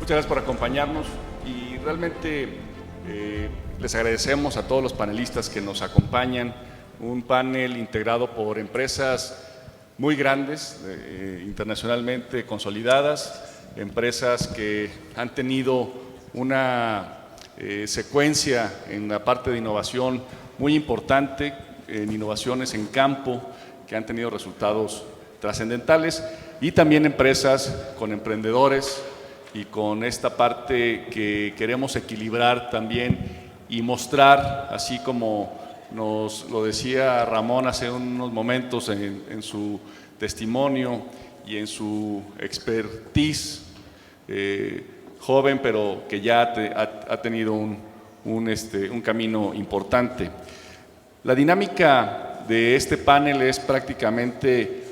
Muchas gracias por acompañarnos y realmente les agradecemos a todos los panelistas que nos acompañan. Un panel integrado por empresas muy grandes, internacionalmente consolidadas, empresas que han tenido una secuencia en la parte de innovación muy importante, en innovaciones en campo que han tenido resultados trascendentales, y también empresas con emprendedores y con esta parte que queremos equilibrar también y mostrar, así como nos lo decía Ramón hace unos momentos en su testimonio y en su expertise, joven pero que ya ha tenido un camino importante. La dinámica de este panel es prácticamente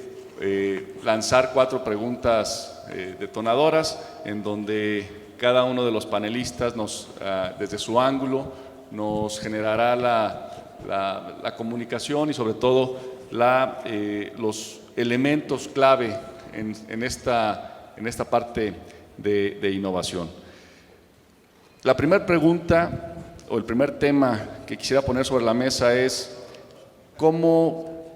lanzar 4 preguntas detonadoras, en donde cada uno de los panelistas desde su ángulo nos generará la comunicación y sobre todo los elementos clave en esta parte de innovación. La primera pregunta o el primer tema que quisiera poner sobre la mesa es ¿cómo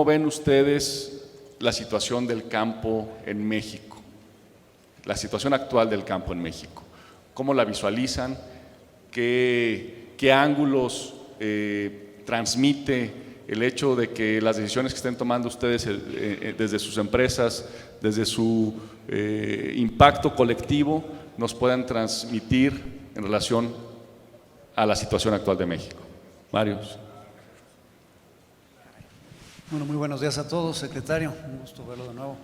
ven ustedes la situación del campo en México? La situación actual del campo en México. ¿Cómo la visualizan? ¿Qué ángulos transmite el hecho de que las decisiones que estén tomando ustedes desde sus empresas, desde su impacto colectivo, nos puedan transmitir en relación a la situación actual de México? Mario. Bueno, muy buenos días a todos, secretario, un gusto verlo de nuevo.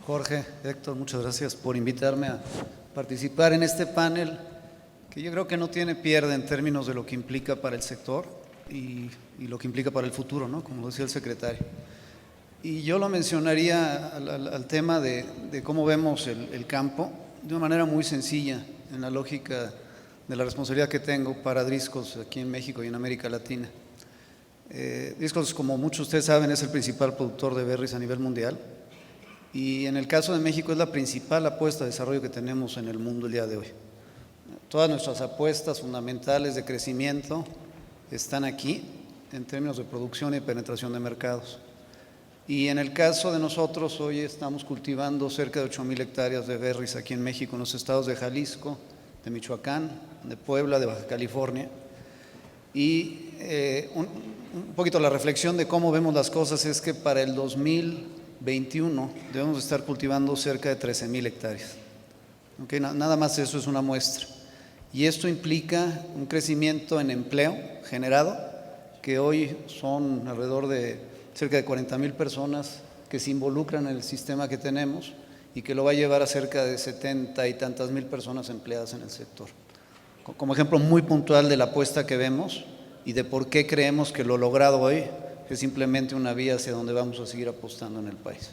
Jorge, Héctor, muchas gracias por invitarme a participar en este panel que yo creo que no tiene pierde en términos de lo que implica para el sector y lo que implica para el futuro, ¿no? Como decía el secretario. Y yo lo mencionaría al tema de cómo vemos el campo de una manera muy sencilla, en la lógica de la responsabilidad que tengo para Driscoll's aquí en México y en América Latina. Driscoll's, como muchos de ustedes saben, es el principal productor de berries a nivel mundial y en el caso de México es la principal apuesta de desarrollo que tenemos en el mundo el día de hoy. Todas nuestras apuestas fundamentales de crecimiento están aquí en términos de producción y penetración de mercados. Y en el caso de nosotros, hoy estamos cultivando cerca de 8,000 hectáreas de berries aquí en México, en los estados de Jalisco, de Michoacán, de Puebla, de Baja California. Y un poquito la reflexión de cómo vemos las cosas es que para el 2021 debemos estar cultivando cerca de 13,000 hectáreas. Okay, nada más eso es una muestra. Y esto implica un crecimiento en empleo generado, que hoy son alrededor de cerca de 40,000 personas que se involucran en el sistema que tenemos y que lo va a llevar a cerca de 70 y tantas mil personas empleadas en el sector. Como ejemplo muy puntual de la apuesta que vemos y de por qué creemos que lo logrado hoy es simplemente una vía hacia donde vamos a seguir apostando en el país.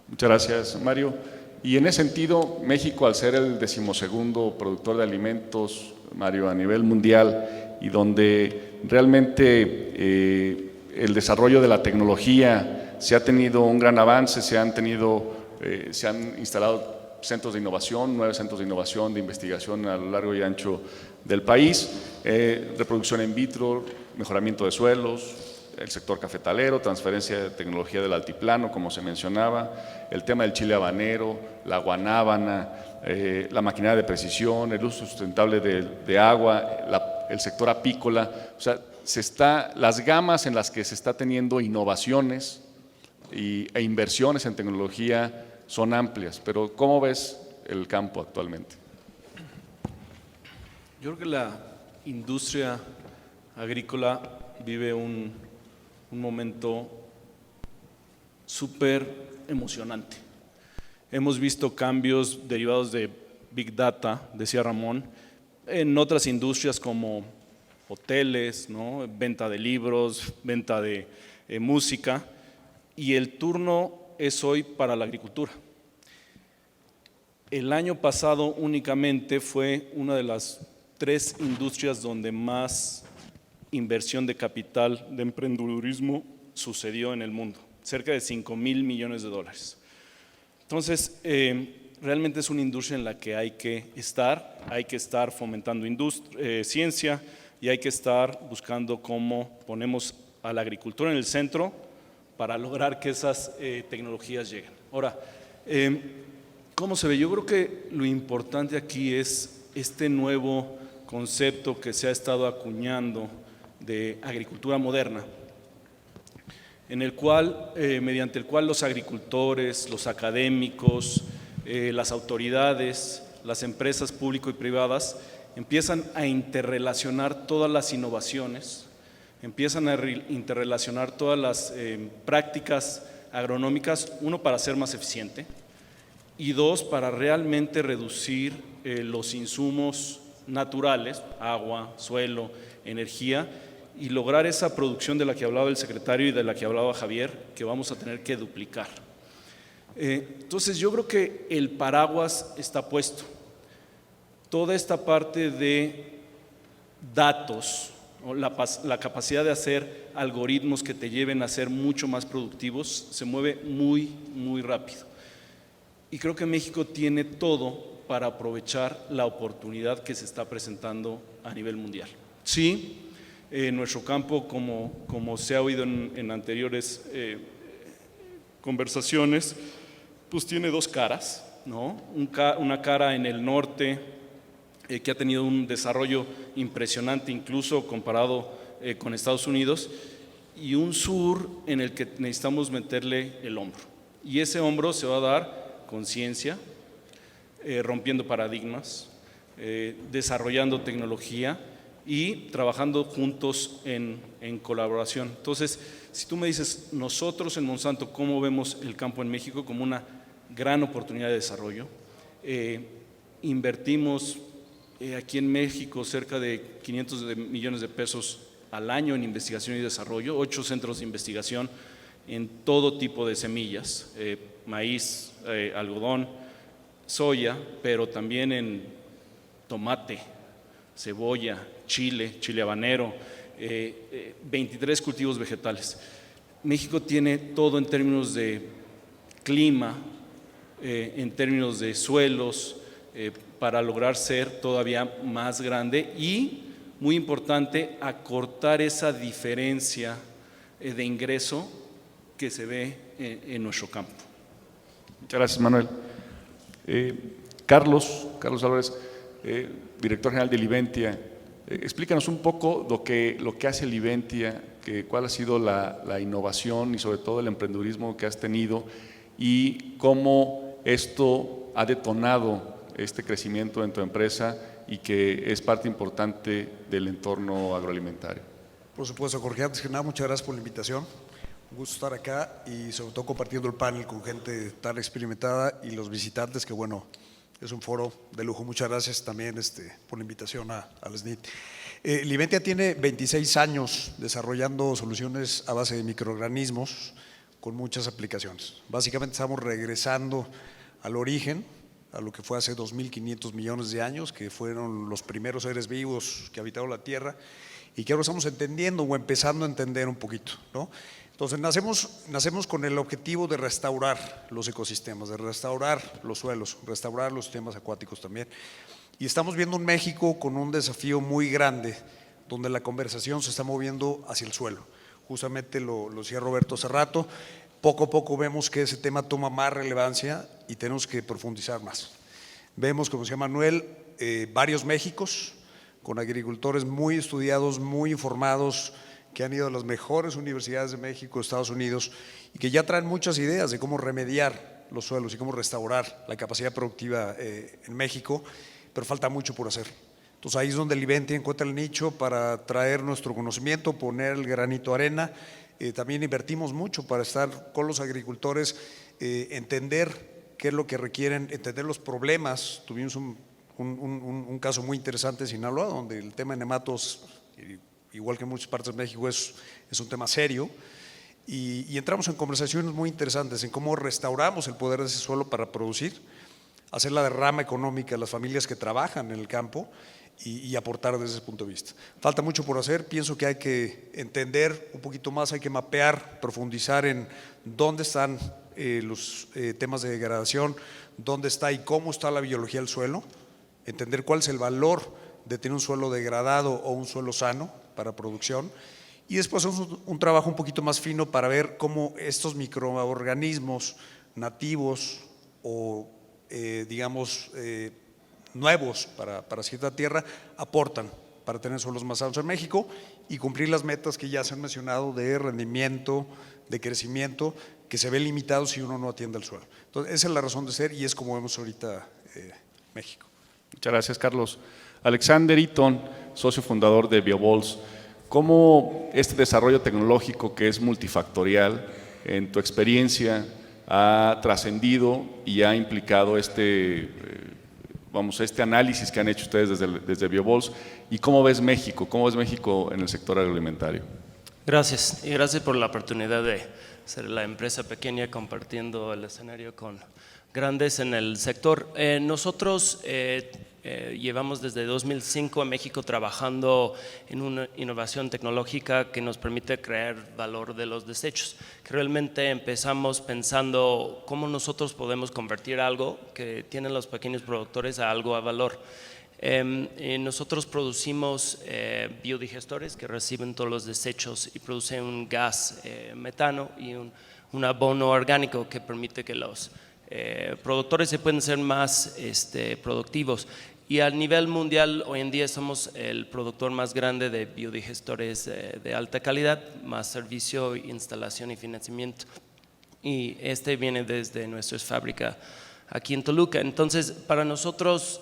Muchas gracias, Mario. Y en ese sentido, México, al ser el 12º productor de alimentos, Mario, a nivel mundial, y donde realmente el desarrollo de la tecnología se ha tenido un gran avance, se han instalado centros de innovación, 9 centros de innovación, de investigación a lo largo y ancho del país, reproducción in vitro, mejoramiento de suelos, el sector cafetalero, transferencia de tecnología del altiplano, como se mencionaba, el tema del chile habanero, la guanábana, la maquinaria de precisión, el uso sustentable de agua, el sector apícola. O sea, las gamas en las que se está teniendo innovaciones e inversiones en tecnología son amplias, pero ¿cómo ves el campo actualmente? Yo creo que la industria agrícola vive un momento súper emocionante. Hemos visto cambios derivados de Big Data, decía Ramón, en otras industrias como hoteles, ¿no? Venta de libros, venta de música, y el turno es hoy para la agricultura. El año pasado únicamente fue una de las 3 industrias donde más inversión de capital de emprendedurismo sucedió en el mundo, cerca de $5,000 millones. Entonces, realmente es una industria en la que hay que estar fomentando ciencia y hay que estar buscando cómo ponemos a la agricultura en el centro para lograr que esas tecnologías lleguen. Ahora, ¿cómo se ve? Yo creo que lo importante aquí es este nuevo concepto que se ha estado acuñando de agricultura moderna, mediante el cual los agricultores, los académicos, las autoridades, las empresas público y privadas empiezan a interrelacionar todas las innovaciones, empiezan a interrelacionar todas las prácticas agronómicas, uno, para ser más eficiente, y dos, para realmente reducir los insumos naturales, agua, suelo, energía, y lograr esa producción de la que hablaba el secretario y de la que hablaba Javier, que vamos a tener que duplicar. Entonces yo creo que el paraguas está puesto. Toda esta parte de datos, ¿no? La capacidad de hacer algoritmos que te lleven a ser mucho más productivos, se mueve muy, muy rápido. Y creo que México tiene todo para aprovechar la oportunidad que se está presentando a nivel mundial. Sí, nuestro campo, como se ha oído en anteriores conversaciones, pues tiene dos caras, ¿no? Una cara en el norte que ha tenido un desarrollo impresionante, incluso comparado con Estados Unidos, y un sur en el que necesitamos meterle el hombro. Y ese hombro se va a dar con ciencia, rompiendo paradigmas, desarrollando tecnología y trabajando juntos en colaboración. Entonces, si tú me dices, nosotros en Monsanto, ¿cómo vemos el campo en México? Como una gran oportunidad de desarrollo. Invertimos aquí en México cerca de 500 millones de pesos al año en investigación y desarrollo, 8 centros de investigación en todo tipo de semillas, maíz, algodón, soya, pero también en tomate, cebolla, chile habanero, 23 cultivos vegetales. México tiene todo en términos de clima, en términos de suelos, para lograr ser todavía más grande y, muy importante, acortar esa diferencia de ingreso que se ve en nuestro campo. Muchas gracias, Manuel. Carlos Álvarez, director general de Liventia, explícanos un poco lo que hace Liventia, cuál ha sido la innovación y sobre todo el emprendedurismo que has tenido y cómo esto ha detonado este crecimiento en tu empresa y que es parte importante del entorno agroalimentario. Por supuesto, Jorge, antes que nada, muchas gracias por la invitación. Un gusto estar acá y sobre todo compartiendo el panel con gente tan experimentada y los visitantes, que bueno, es un foro de lujo. Muchas gracias también por la invitación al SNIT. Liventia tiene 26 años desarrollando soluciones a base de microorganismos con muchas aplicaciones. Básicamente estamos regresando al origen, a lo que fue hace 2.500 millones de años, que fueron los primeros seres vivos que habitaron la Tierra y que ahora estamos entendiendo o empezando a entender un poquito, ¿no? Entonces nacemos con el objetivo de restaurar los ecosistemas, de restaurar los suelos, restaurar los sistemas acuáticos también. Y estamos viendo un México con un desafío muy grande, donde la conversación se está moviendo hacia el suelo. Justamente lo decía Roberto hace rato, poco a poco vemos que ese tema toma más relevancia y tenemos que profundizar más. Vemos, como decía Manuel, varios Méxicos con agricultores muy estudiados, muy informados, que han ido a las mejores universidades de México, Estados Unidos, y que ya traen muchas ideas de cómo remediar los suelos y cómo restaurar la capacidad productiva en México, pero falta mucho por hacer. Entonces ahí es donde Liventia encuentra el nicho para traer nuestro conocimiento, poner el granito de arena. También invertimos mucho para estar con los agricultores, entender qué es lo que requieren, entender los problemas. Tuvimos un caso muy interesante en Sinaloa, donde el tema de nematos, igual que en muchas partes de México, es un tema serio, y entramos en conversaciones muy interesantes en cómo restauramos el poder de ese suelo para producir, hacer la derrama económica a las familias que trabajan en el campo y aportar desde ese punto de vista. Falta mucho por hacer, pienso que hay que entender un poquito más, hay que mapear, profundizar en dónde están los temas de degradación, dónde está y cómo está la biología del suelo, entender cuál es el valor de tener un suelo degradado o un suelo sano para producción, y después un trabajo un poquito más fino para ver cómo estos microorganismos nativos o digamos nuevos para cierta tierra aportan para tener suelos más sanos en México y cumplir las metas que ya se han mencionado de rendimiento, de crecimiento, que se ve limitado si uno no atiende al suelo. Entonces, esa es la razón de ser y es como vemos ahorita México. Muchas gracias, Carlos. Alexander Eaton, socio fundador de BioVols, ¿cómo este desarrollo tecnológico que es multifactorial, en tu experiencia, ha trascendido y ha implicado este análisis que han hecho ustedes desde BioVols? ¿Y cómo ves México? ¿Cómo ves México en el sector agroalimentario? Gracias, y gracias por la oportunidad de ser la empresa pequeña compartiendo el escenario con grandes en el sector. Nosotros llevamos desde 2005 en México trabajando en una innovación tecnológica que nos permite crear valor de los desechos. Que realmente empezamos pensando cómo nosotros podemos convertir algo que tienen los pequeños productores a algo a valor. Nosotros producimos biodigestores que reciben todos los desechos y producen un gas metano y un abono orgánico que permite que los productores se pueden ser más productivos. Y a nivel mundial, hoy en día somos el productor más grande de biodigestores de alta calidad, más servicio, instalación y financiamiento. Y viene desde nuestra fábrica aquí en Toluca. Entonces, para nosotros,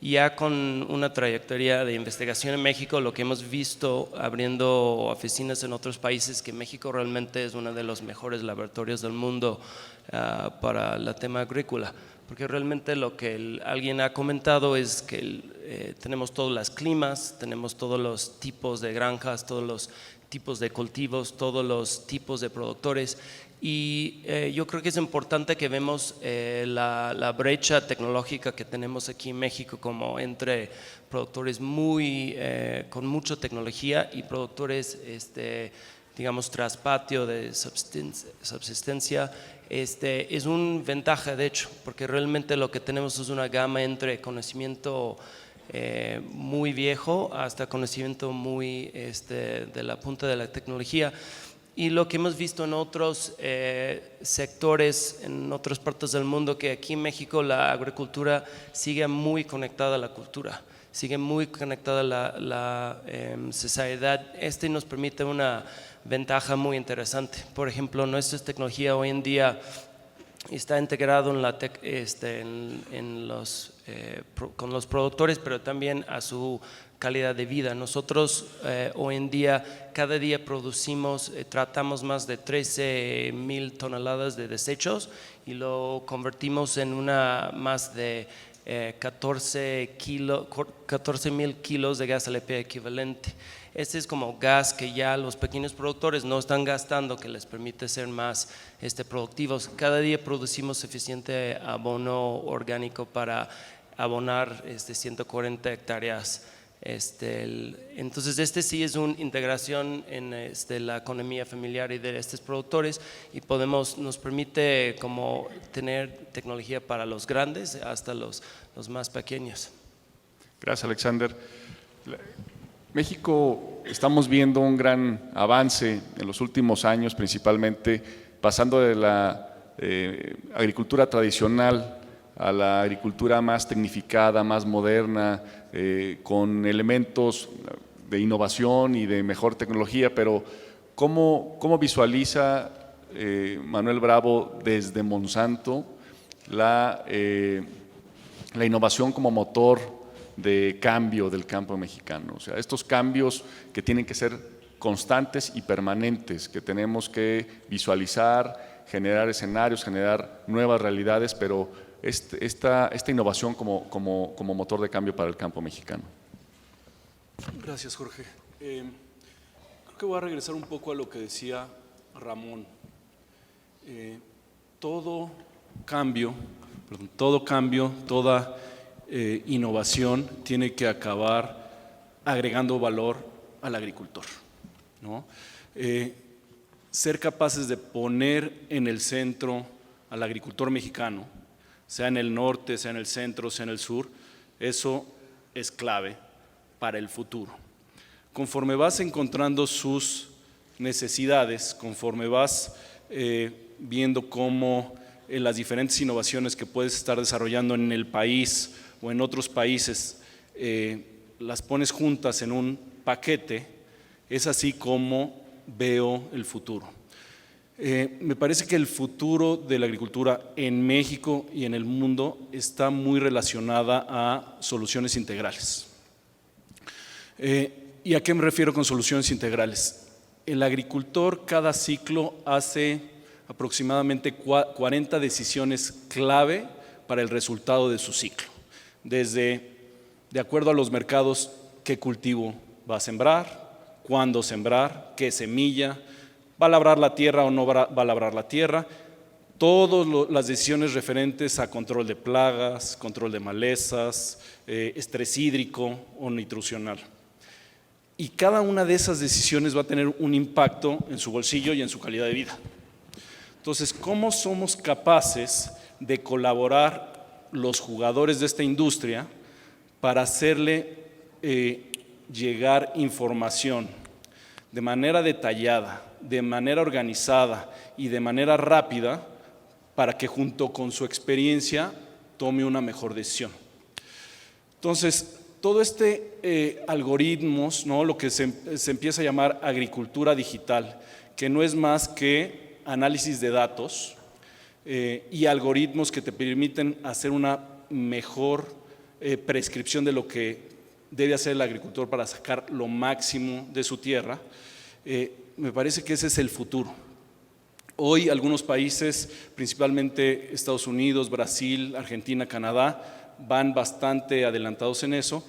ya con una trayectoria de investigación en México, lo que hemos visto abriendo oficinas en otros países, que México realmente es uno de los mejores laboratorios del mundo para el tema agrícola, porque realmente lo que alguien ha comentado es que tenemos todos los climas, tenemos todos los tipos de granjas, todos los tipos de cultivos, todos los tipos de productores. Y yo creo que es importante que vemos la brecha tecnológica que tenemos aquí en México, como entre productores con mucha tecnología y productores, digamos, tras patio de subsistencia. Es una ventaja, de hecho, porque realmente lo que tenemos es una gama entre conocimiento muy viejo hasta conocimiento muy de la punta de la tecnología. Y lo que hemos visto en otros sectores, en otras partes del mundo, que aquí en México la agricultura sigue muy conectada a la cultura, sigue muy conectada a la sociedad. Nos permite una ventaja muy interesante. Por ejemplo, nuestra tecnología hoy en día está integrado con los productores, pero también a su calidad de vida. Nosotros hoy en día, cada día tratamos más de 13,000 toneladas de desechos y lo convertimos en más de 14,000 kilos de gas LP equivalente. Es como gas que ya los pequeños productores no están gastando, que les permite ser más productivos. Cada día producimos suficiente abono orgánico para abonar 140 hectáreas. Entonces sí es una integración en la economía familiar y de estos productores, y nos permite como tener tecnología para los grandes hasta los más pequeños. Gracias, Alexander. México, estamos viendo un gran avance en los últimos años, principalmente pasando de la agricultura tradicional a la agricultura más tecnificada, más moderna, con elementos de innovación y de mejor tecnología. Pero ¿cómo visualiza Manuel Bravo desde Monsanto la innovación como motor de cambio del campo mexicano? O sea, estos cambios que tienen que ser constantes y permanentes, que tenemos que visualizar, generar escenarios, generar nuevas realidades, pero esta innovación como motor de cambio para el campo mexicano. Gracias, Jorge. Creo que voy a regresar un poco a lo que decía Ramón. Todo cambio, toda innovación tiene que acabar agregando valor al agricultor, ¿no? ser capaces de poner en el centro al agricultor mexicano, sea en el norte, sea en el centro, sea en el sur, eso es clave para el futuro. Conforme vas encontrando sus necesidades, conforme vas viendo cómo las diferentes innovaciones que puedes estar desarrollando en el país o en otros países, las pones juntas en un paquete, es así como veo el futuro. Me parece que el futuro de la agricultura en México y en el mundo está muy relacionada a soluciones integrales. ¿Y a qué me refiero con soluciones integrales? El agricultor cada ciclo hace aproximadamente 40 decisiones clave para el resultado de su ciclo. Desde, de acuerdo a los mercados, qué cultivo va a sembrar, cuándo sembrar, qué semilla, ¿va a labrar la tierra o no va a labrar la tierra? Todas las decisiones referentes a control de plagas, control de malezas, estrés hídrico o nutricional. Y cada una de esas decisiones va a tener un impacto en su bolsillo y en su calidad de vida. Entonces, ¿cómo somos capaces de colaborar los jugadores de esta industria para hacerle llegar información de manera detallada, de manera organizada y de manera rápida para que junto con su experiencia tome una mejor decisión? Entonces, todo algoritmos, ¿no? Lo que se empieza a llamar agricultura digital, que no es más que análisis de datos y algoritmos que te permiten hacer una mejor prescripción de lo que debe hacer el agricultor para sacar lo máximo de su tierra. Me parece que ese es el futuro. Hoy algunos países, principalmente Estados Unidos, Brasil, Argentina, Canadá, van bastante adelantados en eso,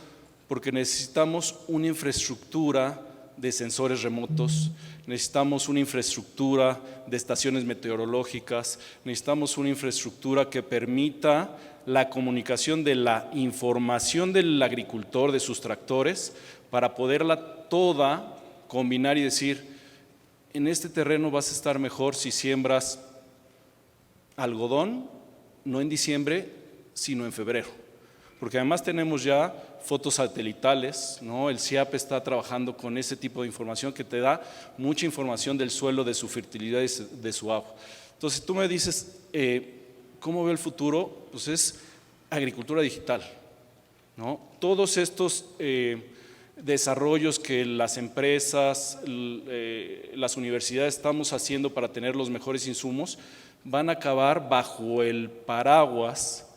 porque necesitamos una infraestructura de sensores remotos, necesitamos una infraestructura de estaciones meteorológicas, necesitamos una infraestructura que permita la comunicación de la información del agricultor, de sus tractores, para poderla toda combinar y decir, en este terreno vas a estar mejor si siembras algodón, no en diciembre, sino en febrero. Porque además tenemos ya fotos satelitales, ¿no? El CIAP está trabajando con ese tipo de información que te da mucha información del suelo, de su fertilidad y de su agua. Entonces tú me dices, ¿cómo veo el futuro? Pues es agricultura digital, ¿no? Todos estos desarrollos que las empresas, las universidades estamos haciendo para tener los mejores insumos, van a acabar bajo el paraguas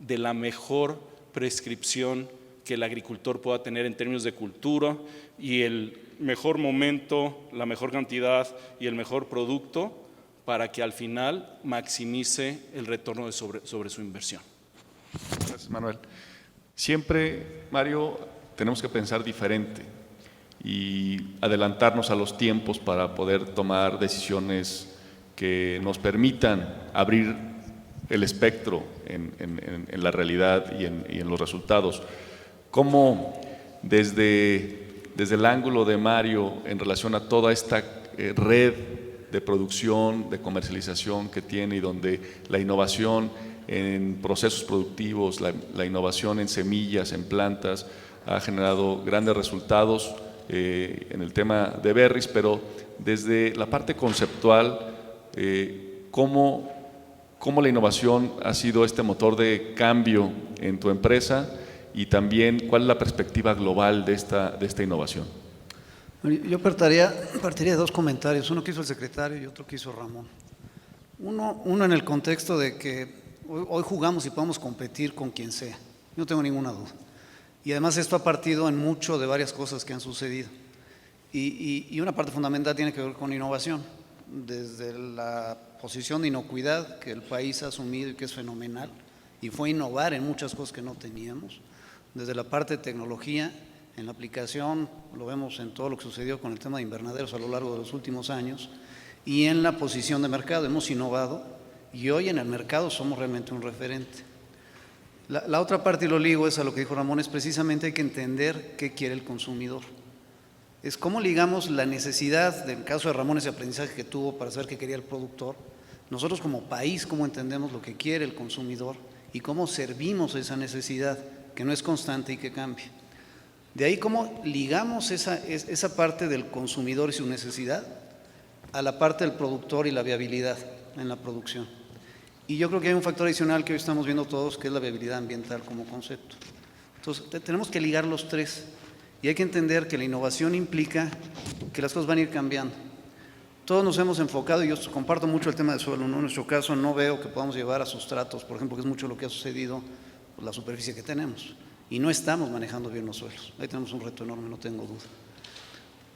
de la mejor prescripción que el agricultor pueda tener en términos de cultura y el mejor momento, la mejor cantidad y el mejor producto para que al final maximice el retorno sobre su inversión. Gracias, Manuel. Siempre, Mario, tenemos que pensar diferente y adelantarnos a los tiempos para poder tomar decisiones que nos permitan abrir el espectro en la realidad y en los resultados. ¿Cómo desde el ángulo de Mario en relación a toda esta red de producción, de comercialización que tiene y donde la innovación en procesos productivos, la innovación en semillas, en plantas, ha generado grandes resultados en el tema de berries, pero desde la parte conceptual, ¿cómo la innovación ha sido este motor de cambio en tu empresa y también cuál es la perspectiva global de esta innovación? Yo partiría de dos comentarios, uno que hizo el secretario y otro que hizo Ramón. Uno en el contexto de que hoy jugamos y podemos competir con quien sea, no tengo ninguna duda. Y además esto ha partido en mucho de varias cosas que han sucedido. Y una parte fundamental tiene que ver con innovación, desde la posición de inocuidad que el país ha asumido y que es fenomenal, y fue innovar en muchas cosas que no teníamos, desde la parte de tecnología, en la aplicación, lo vemos en todo lo que sucedió con el tema de invernaderos a lo largo de los últimos años, y en la posición de mercado, hemos innovado, y hoy en el mercado somos realmente un referente. La otra parte, y lo ligo, es a lo que dijo Ramón, es precisamente hay que entender qué quiere el consumidor. es cómo ligamos la necesidad, del caso de Ramón, ese aprendizaje que tuvo para saber qué quería el productor, nosotros como país, cómo entendemos lo que quiere el consumidor y cómo servimos esa necesidad, que no es constante y que cambia. De ahí cómo ligamos esa parte del consumidor y su necesidad a la parte del productor y la viabilidad en la producción. Y yo creo que hay un factor adicional que hoy estamos viendo todos, que es la viabilidad ambiental como concepto. Entonces, tenemos que ligar los tres. Y hay que entender que la innovación implica que las cosas van a ir cambiando. Todos nos hemos enfocado, y yo comparto mucho el tema del suelo, ¿no? En nuestro caso no veo que podamos llevar a sustratos, por ejemplo, que es mucho lo que ha sucedido por la superficie que tenemos. Y no estamos manejando bien los suelos. Ahí tenemos un reto enorme, no tengo duda.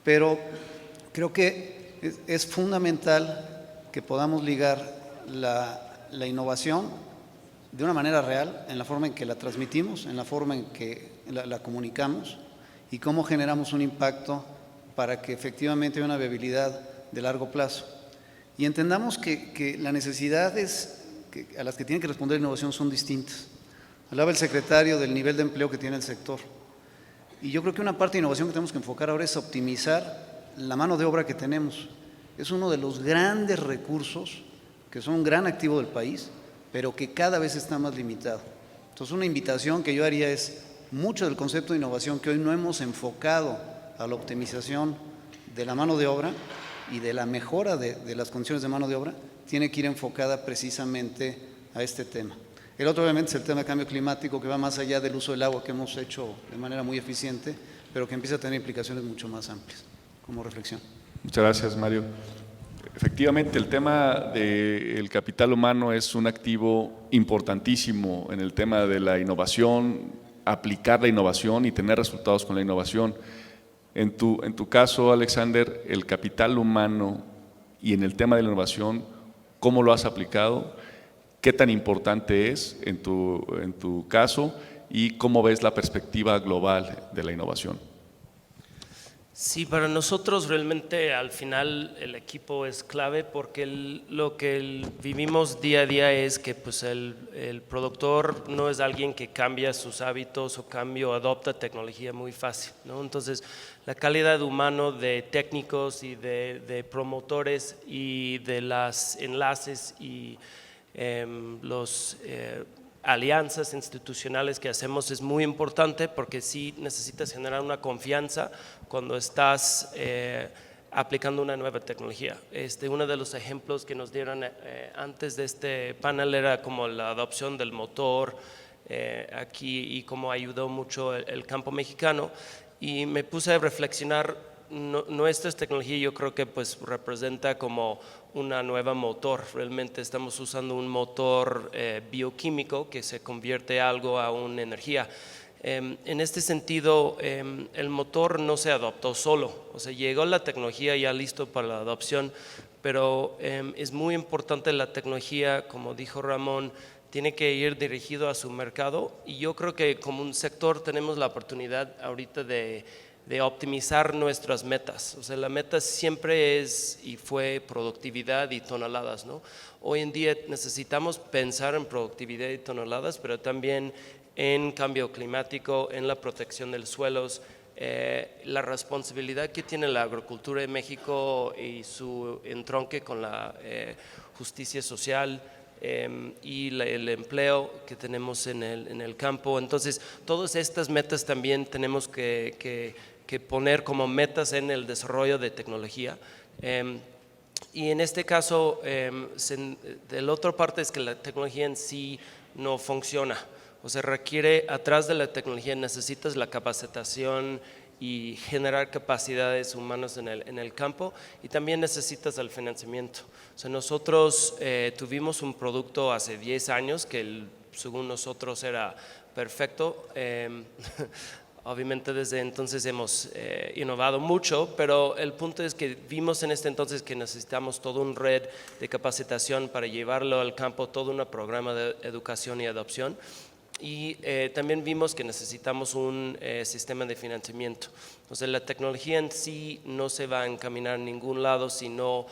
Pero creo que es fundamental que podamos ligar la innovación de una manera real, en la forma en que la transmitimos, en la forma en que la comunicamos y cómo generamos un impacto para que efectivamente haya una viabilidad de largo plazo. Y entendamos que las necesidades a las que tiene que responder la innovación son distintas. Hablaba el secretario del nivel de empleo que tiene el sector. Y yo creo que una parte de innovación que tenemos que enfocar ahora es optimizar la mano de obra que tenemos. Es uno de los grandes recursos que son un gran activo del país, pero que cada vez está más limitado. Entonces, una invitación que yo haría es mucho del concepto de innovación que hoy no hemos enfocado a la optimización de la mano de obra y de la mejora de las condiciones de mano de obra, tiene que ir enfocada precisamente a este tema. El otro obviamente es el tema de cambio climático, que va más allá del uso del agua que hemos hecho de manera muy eficiente, pero que empieza a tener implicaciones mucho más amplias, como reflexión. Muchas gracias, Mario. Efectivamente, el tema del capital humano es un activo importantísimo en el tema de la innovación, aplicar la innovación y tener resultados con la innovación. En tu caso, Alexander, el capital humano y en el tema de la innovación, ¿cómo lo has aplicado? ¿Qué tan importante es en tu caso? ¿Y cómo ves la perspectiva global de la innovación? Sí, para nosotros realmente al final el equipo es clave porque lo que vivimos día a día es que pues el productor no es alguien que cambia sus hábitos o adopta tecnología muy fácil, ¿no? Entonces la calidad humana de técnicos y de promotores y de los enlaces y los alianzas institucionales que hacemos es muy importante porque sí necesitas generar una confianza cuando estás aplicando una nueva tecnología. Uno de los ejemplos que nos dieron antes de este panel era como la adopción del motor aquí y cómo ayudó mucho el campo mexicano, y me puse a reflexionar. Nuestra tecnología yo creo que pues representa como una nueva motor. Realmente estamos usando un motor bioquímico que se convierte algo a una energía. En este sentido, el motor no se adoptó solo, o sea, llegó la tecnología ya listo para la adopción, pero es muy importante la tecnología, como dijo Ramón, tiene que ir dirigido a su mercado, y yo creo que como un sector tenemos la oportunidad ahorita de optimizar nuestras metas. O sea, la meta siempre es y fue productividad y toneladas, ¿no? Hoy en día necesitamos pensar en productividad y toneladas, pero también en cambio climático, en la protección de los suelos, la responsabilidad que tiene la agricultura en México y su entronque con la justicia social, y el empleo que tenemos en el campo. Entonces, todas estas metas también tenemos que poner como metas en el desarrollo de tecnología. Y en este caso, de la otra parte es que la tecnología en sí no funciona. O sea, requiere, atrás de la tecnología necesitas la capacitación y generar capacidades humanas en el campo, y también necesitas el financiamiento. O sea, nosotros tuvimos un producto hace 10 años que según nosotros era perfecto. Obviamente desde entonces hemos innovado mucho, pero el punto es que vimos en este entonces que necesitamos toda una red de capacitación para llevarlo al campo, todo un programa de educación y adopción. Y también vimos que necesitamos un sistema de financiamiento. O sea, la tecnología en sí no se va a encaminar a ningún lado, sino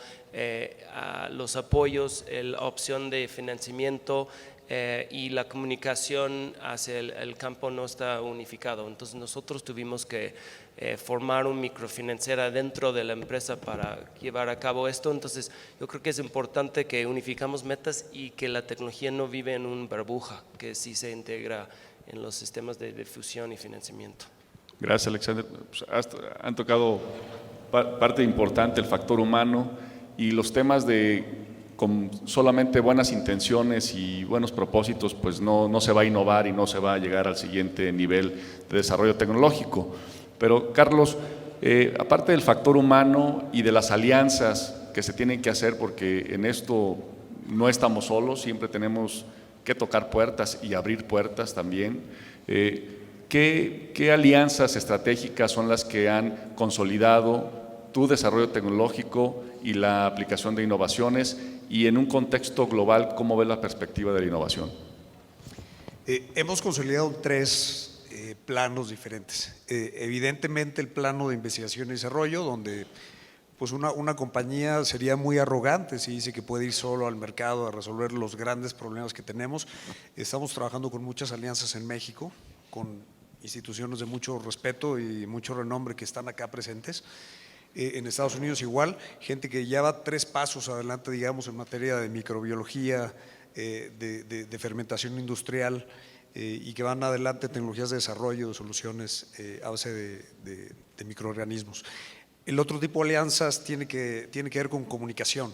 a los apoyos, la opción de financiamiento y la comunicación hacia el campo no está unificado. Entonces nosotros tuvimos que formar un microfinanciera dentro de la empresa para llevar a cabo esto. Entonces yo creo que es importante que unificamos metas y que la tecnología no vive en una burbuja, que sí se integra en los sistemas de difusión y financiamiento. Gracias, Alexander. Pues, han tocado parte importante, el factor humano, y los temas con solamente buenas intenciones y buenos propósitos, pues no se va a innovar y no se va a llegar al siguiente nivel de desarrollo tecnológico. Pero, Carlos, aparte del factor humano y de las alianzas que se tienen que hacer, porque en esto no estamos solos, siempre tenemos que tocar puertas y abrir puertas también. ¿Qué alianzas estratégicas son las que han consolidado tu desarrollo tecnológico y la aplicación de innovaciones? Y en un contexto global, ¿cómo ves la perspectiva de la innovación? Hemos consolidado 3 planos diferentes. Evidentemente el plano de investigación y desarrollo, donde pues una compañía sería muy arrogante si dice que puede ir solo al mercado a resolver los grandes problemas que tenemos. Estamos trabajando con muchas alianzas en México, con instituciones de mucho respeto y mucho renombre que están acá presentes. En Estados Unidos igual, gente que ya va 3 pasos adelante, digamos, en materia de microbiología, de fermentación industrial, y que van adelante tecnologías de desarrollo de soluciones a base de microorganismos. El otro tipo de alianzas tiene que ver con comunicación.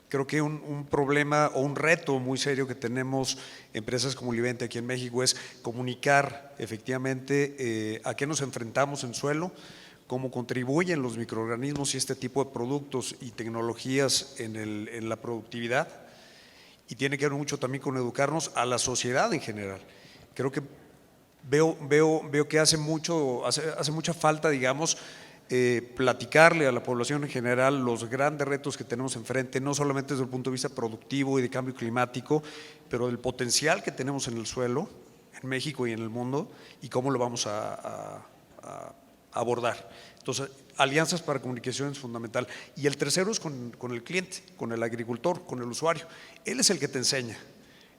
Creo que un problema o un reto muy serio que tenemos empresas como Livente aquí en México es comunicar efectivamente a qué nos enfrentamos en suelo, cómo contribuyen los microorganismos y este tipo de productos y tecnologías en la productividad, y tiene que ver mucho también con educarnos a la sociedad en general. Creo que veo que hace mucha falta, digamos, platicarle a la población en general los grandes retos que tenemos enfrente, no solamente desde el punto de vista productivo y de cambio climático, pero del potencial que tenemos en el suelo, en México y en el mundo, y cómo lo vamos a abordar. Entonces, alianzas para comunicación es fundamental. Y el tercero es con el cliente, con el agricultor, con el usuario. Él es el que te enseña.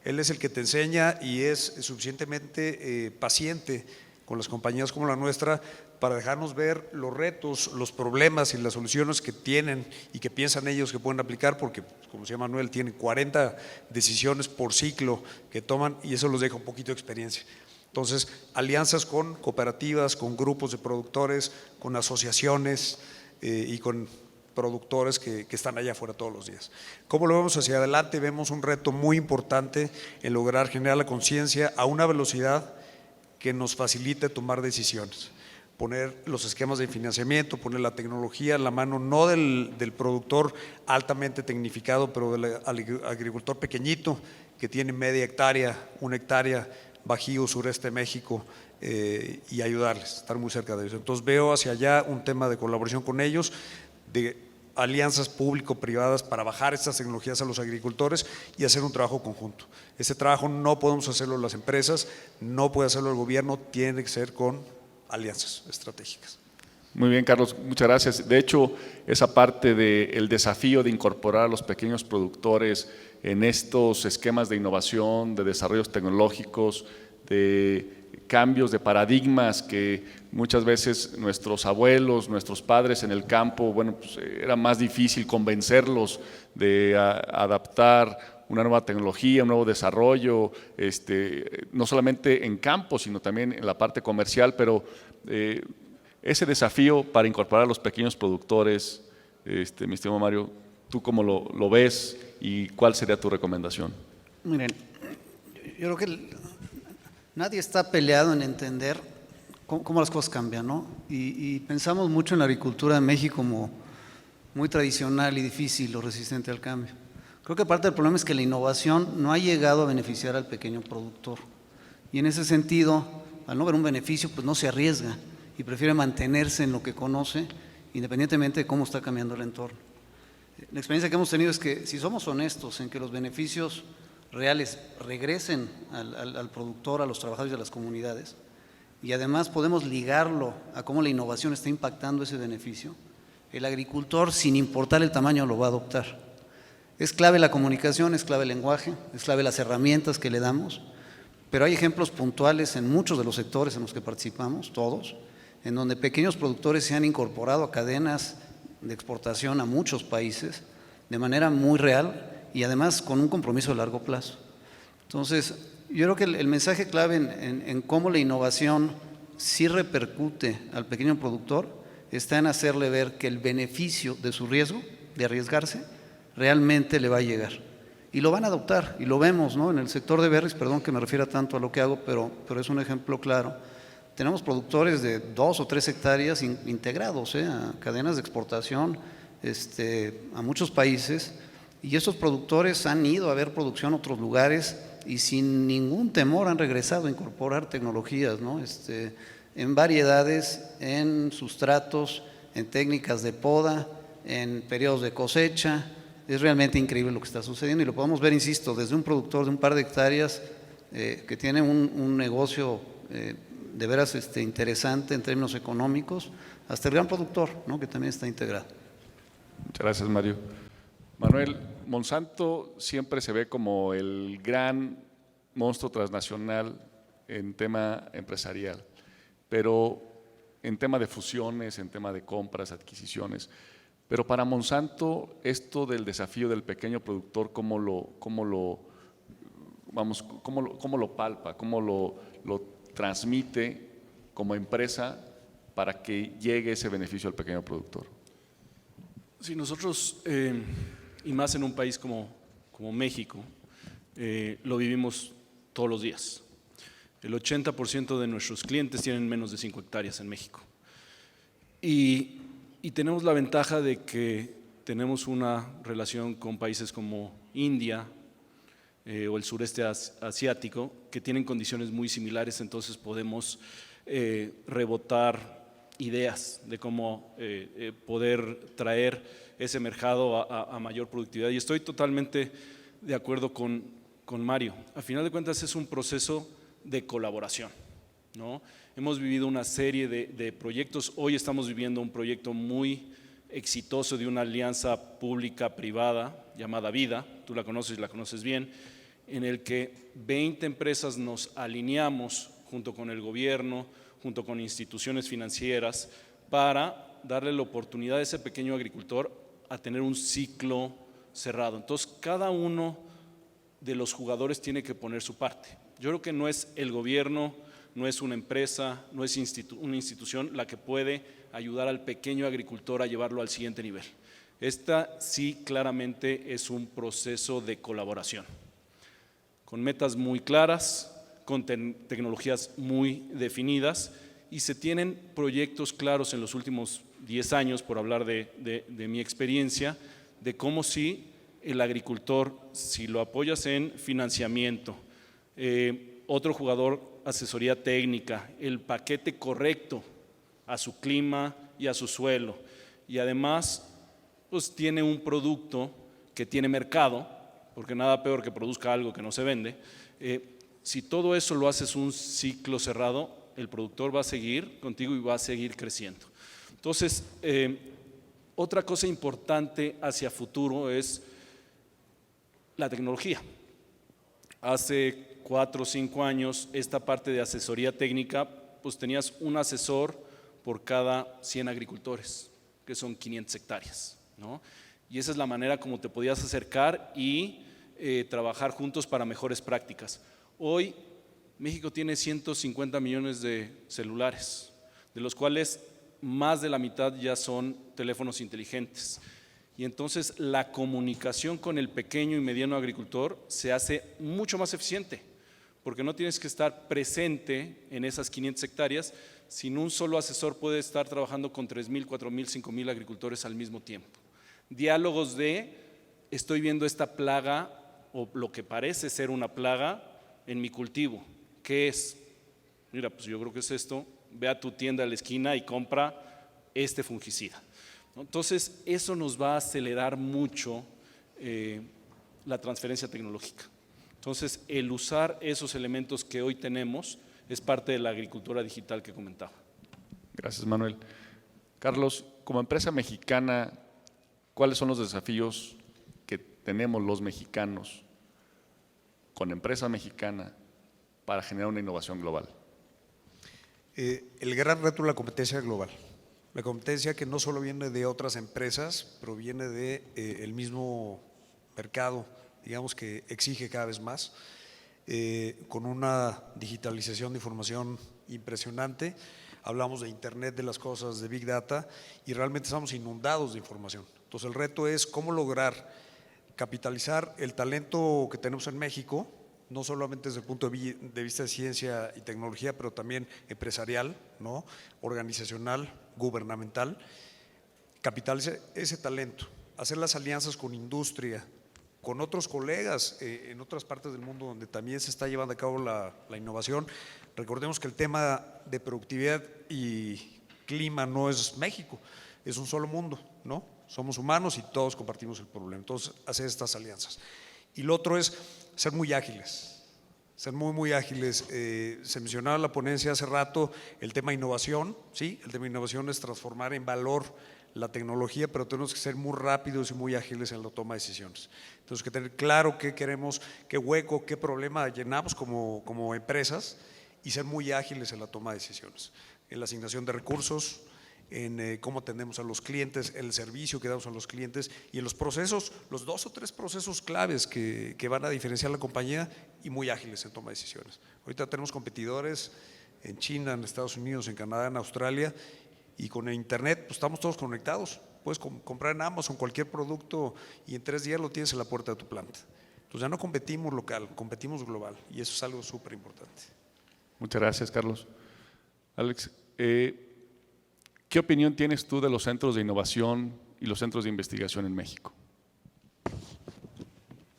Él es el que te enseña y es suficientemente paciente con las compañías como la nuestra para dejarnos ver los retos, los problemas y las soluciones que tienen y que piensan ellos que pueden aplicar, porque, como decía Manuel, tienen 40 decisiones por ciclo que toman, y eso los deja un poquito de experiencia. Entonces, alianzas con cooperativas, con grupos de productores, con asociaciones y con productores que están allá afuera todos los días. ¿Cómo lo vemos hacia adelante? Vemos un reto muy importante en lograr generar la conciencia a una velocidad que nos facilite tomar decisiones. Poner los esquemas de financiamiento, poner la tecnología en la mano, no del productor altamente tecnificado, pero del agricultor pequeñito que tiene media hectárea, 1 hectárea, Bajío, sureste de México, y ayudarles, estar muy cerca de ellos. Entonces veo hacia allá un tema de colaboración con ellos, de alianzas público-privadas para bajar estas tecnologías a los agricultores y hacer un trabajo conjunto. Ese trabajo no podemos hacerlo las empresas, no puede hacerlo el gobierno, tiene que ser con alianzas estratégicas. Muy bien, Carlos, muchas gracias. De hecho, esa parte del desafío de incorporar a los pequeños productores en estos esquemas de innovación, de desarrollos tecnológicos, de cambios de paradigmas que muchas veces nuestros abuelos, nuestros padres en el campo, bueno, pues era más difícil convencerlos de adaptar una nueva tecnología, un nuevo desarrollo, no solamente en campo, sino también en la parte comercial, pero ese desafío para incorporar a los pequeños productores, mi estimado Mario, ¿tú cómo lo ves y cuál sería tu recomendación? Miren, yo creo que nadie está peleado en entender cómo las cosas cambian, ¿no? Y pensamos mucho en la agricultura de México como muy tradicional y difícil o resistente al cambio. Creo que parte del problema es que la innovación no ha llegado a beneficiar al pequeño productor. Y en ese sentido, al no ver un beneficio, pues no se arriesga y prefiere mantenerse en lo que conoce, independientemente de cómo está cambiando el entorno. La experiencia que hemos tenido es que si somos honestos en que los beneficios reales regresen al productor, a los trabajadores y a las comunidades, y además podemos ligarlo a cómo la innovación está impactando ese beneficio, el agricultor, sin importar el tamaño, lo va a adoptar. Es clave la comunicación, es clave el lenguaje, es clave las herramientas que le damos, pero hay ejemplos puntuales en muchos de los sectores en los que participamos, todos, en donde pequeños productores se han incorporado a cadenas de exportación a muchos países de manera muy real y además con un compromiso de largo plazo. Entonces, yo creo que el mensaje clave en cómo la innovación sí repercute al pequeño productor está en hacerle ver que el beneficio de su riesgo, de arriesgarse, realmente le va a llegar. Y lo van a adoptar, y lo vemos, ¿no? En el sector de berries, perdón que me refiera tanto a lo que hago, pero es un ejemplo claro. Tenemos productores de 2 o 3 hectáreas integrados a cadenas de exportación a muchos países, y estos productores han ido a ver producción a otros lugares y sin ningún temor han regresado a incorporar tecnologías, ¿no? En variedades, en sustratos, en técnicas de poda, en periodos de cosecha. Es realmente increíble lo que está sucediendo y lo podemos ver, insisto, desde un productor de un par de hectáreas que tiene un negocio de veras interesante en términos económicos, hasta el gran productor, ¿no? Que también está integrado. Muchas gracias, Mario. Manuel, Monsanto siempre se ve como el gran monstruo transnacional en tema empresarial, pero en tema de fusiones, en tema de compras, adquisiciones. Pero para Monsanto, esto del desafío del pequeño productor, ¿cómo lo palpa, cómo lo transmite como empresa para que llegue ese beneficio al pequeño productor? Sí, nosotros, y más en un país como México, lo vivimos todos los días. El 80% de nuestros clientes tienen menos de 5 hectáreas en México. Y tenemos la ventaja de que tenemos una relación con países como India o el sureste asiático, que tienen condiciones muy similares, entonces podemos rebotar ideas de cómo poder traer ese mercado a mayor productividad. Y estoy totalmente de acuerdo con Mario. A final de cuentas es un proceso de colaboración, ¿no? Hemos vivido una serie de proyectos. Hoy estamos viviendo un proyecto muy exitoso de una alianza pública-privada llamada Vida, tú la conoces y la conoces bien, en el que 20 empresas nos alineamos junto con el gobierno, junto con instituciones financieras, para darle la oportunidad a ese pequeño agricultor a tener un ciclo cerrado. Entonces, cada uno de los jugadores tiene que poner su parte. Yo creo que no es el gobierno, no es una empresa, no es una institución la que puede ayudar al pequeño agricultor a llevarlo al siguiente nivel. Esta sí claramente es un proceso de colaboración, con metas muy claras, con tecnologías muy definidas, y se tienen proyectos claros en los últimos 10 años, por hablar de mi experiencia, de cómo si el agricultor, si lo apoyas en financiamiento, otro jugador, asesoría técnica, el paquete correcto a su clima y a su suelo, y además pues tiene un producto que tiene mercado, porque nada peor que produzca algo que no se vende. Si todo eso lo haces un ciclo cerrado, el productor va a seguir contigo y va a seguir creciendo. Entonces, otra cosa importante hacia futuro es la tecnología. Hace 4 o 5 años, esta parte de asesoría técnica, pues tenías un asesor por cada 100 agricultores, que son 500 hectáreas, ¿no? Y esa es la manera como te podías acercar y trabajar juntos para mejores prácticas. Hoy México tiene 150 millones de celulares, de los cuales más de la mitad ya son teléfonos inteligentes. Y entonces la comunicación con el pequeño y mediano agricultor se hace mucho más eficiente, porque no tienes que estar presente en esas 500 hectáreas, sino un solo asesor puede estar trabajando con 3,000, 4,000, 5,000 agricultores al mismo tiempo. Diálogos de, estoy viendo esta plaga o lo que parece ser una plaga en mi cultivo. ¿Qué es? Mira, pues yo creo que es esto. Ve a tu tienda a la esquina y compra este fungicida. Entonces, eso nos va a acelerar mucho la transferencia tecnológica. Entonces, el usar esos elementos que hoy tenemos es parte de la agricultura digital que comentaba. Gracias, Manuel. Carlos, como empresa mexicana, ¿cuáles son los desafíos que tenemos los mexicanos con empresa mexicana para generar una innovación global? El gran reto es la competencia global. La competencia que no solo viene de otras empresas, pero viene de el mismo mercado, digamos, que exige cada vez más, con una digitalización de información impresionante. Hablamos de Internet de las cosas, de Big Data, y realmente estamos inundados de información. Entonces el reto es cómo lograr capitalizar el talento que tenemos en México, no solamente desde el punto de vista de ciencia y tecnología, pero también empresarial, ¿no? Organizacional, gubernamental, capitalizar ese talento, hacer las alianzas con industria, con otros colegas en otras partes del mundo donde también se está llevando a cabo la innovación. Recordemos que el tema de productividad y clima no es México, es un solo mundo, ¿no? Somos humanos y todos compartimos el problema. Entonces, hacer estas alianzas. Y lo otro es ser muy ágiles, ser muy ágiles. Se mencionaba en la ponencia hace rato el tema innovación, ¿sí? El tema innovación es transformar en valor la tecnología, pero tenemos que ser muy rápidos y muy ágiles en la toma de decisiones. Entonces, que tener claro qué queremos, qué hueco, qué problema llenamos como empresas y ser muy ágiles en la toma de decisiones, en la asignación de recursos, en cómo atendemos a los clientes, el servicio que damos a los clientes y en los procesos, los 2 o 3 procesos claves que van a diferenciar la compañía y muy ágiles en toma de decisiones. Ahorita tenemos competidores en China, en Estados Unidos, en Canadá, en Australia, y con el Internet pues estamos todos conectados. Puedes comprar en Amazon cualquier producto y en 3 días lo tienes en la puerta de tu planta. Entonces ya no competimos local, competimos global y eso es algo súper importante. Muchas gracias, Carlos. Alex, ¿qué opinión tienes tú de los centros de innovación y los centros de investigación en México?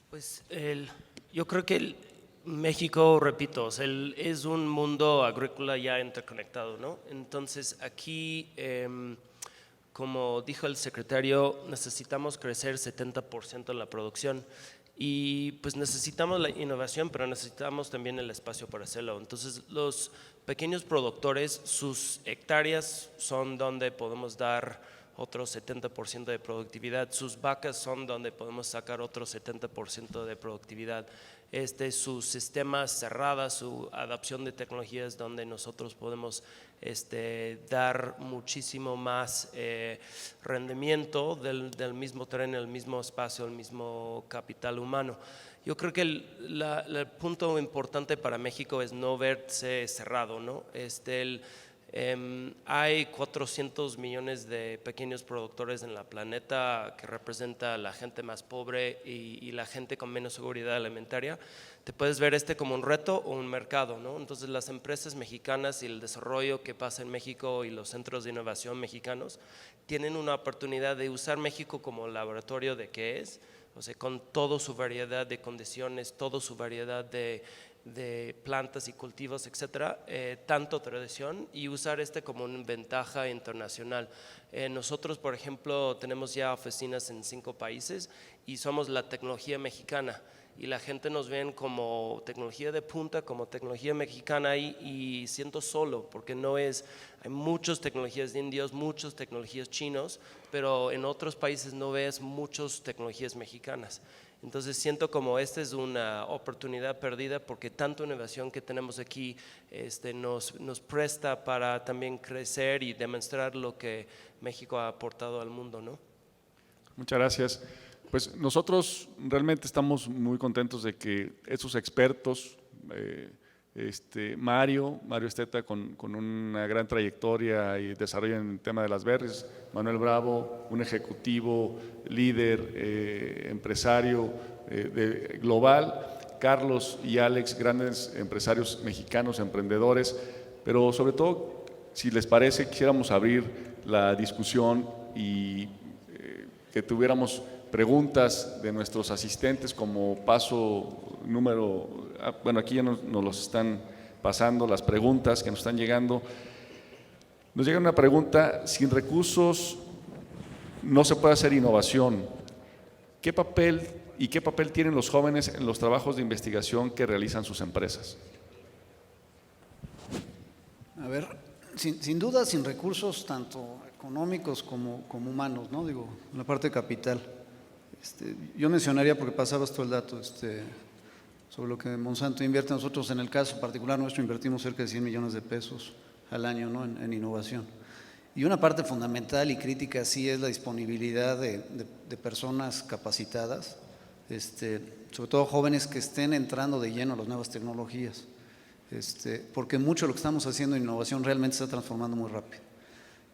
Pues yo creo que México, repito, es un mundo agrícola ya interconectado, ¿no? Entonces aquí, como dijo el secretario, necesitamos crecer 70% en la producción. Y pues necesitamos la innovación, pero necesitamos también el espacio para hacerlo. Entonces los pequeños productores, sus hectáreas son donde podemos dar otro 70% de productividad, sus vacas son donde podemos sacar otro 70% de productividad. Sus sistemas cerrados, su adopción de tecnologías donde nosotros podemos dar muchísimo más rendimiento del mismo terreno, el mismo espacio, el mismo capital humano. Yo creo que el punto importante para México es no verse cerrado, ¿no? Hay 400 millones de pequeños productores en la planeta que representa la gente más pobre y la gente con menos seguridad alimentaria. Te puedes ver como un reto o un mercado, ¿no? Entonces las empresas mexicanas y el desarrollo que pasa en México y los centros de innovación mexicanos tienen una oportunidad de usar México como laboratorio de qué es, o sea, con toda su variedad de condiciones, toda su variedad de plantas y cultivos, etcétera, tanto tradición y usar como una ventaja internacional. Nosotros, por ejemplo, tenemos ya oficinas en 5 países y somos la tecnología mexicana y la gente nos ven como tecnología de punta, como tecnología mexicana y siento solo porque hay muchas tecnologías de indios, muchas tecnologías chinos, pero en otros países no ves muchas tecnologías mexicanas. Entonces siento como esta es una oportunidad perdida porque tanta innovación que tenemos aquí nos presta para también crecer y demostrar lo que México ha aportado al mundo, ¿no? Muchas gracias. Pues nosotros realmente estamos muy contentos de que esos expertos, Mario Esteta con una gran trayectoria y desarrollo en el tema de las berries, Manuel Bravo, un ejecutivo, líder, empresario global, Carlos y Alex, grandes empresarios mexicanos, emprendedores, pero sobre todo, si les parece, quisiéramos abrir la discusión y que tuviéramos preguntas de nuestros asistentes como paso número, bueno, aquí ya nos los están pasando las preguntas que nos están llegando. Nos llega una pregunta: sin recursos no se puede hacer innovación. ¿Qué papel tienen los jóvenes en los trabajos de investigación que realizan sus empresas? A ver, sin duda, sin recursos tanto económicos como humanos, ¿no? Digo, en la parte de capital. Yo mencionaría, porque pasabas todo el dato, sobre lo que Monsanto invierte. Nosotros, en el caso particular nuestro, invertimos cerca de 100 millones de pesos al año, ¿no?, en innovación. Y una parte fundamental y crítica sí es la disponibilidad de personas capacitadas, sobre todo jóvenes que estén entrando de lleno a las nuevas tecnologías, porque mucho de lo que estamos haciendo en innovación realmente se está transformando muy rápido.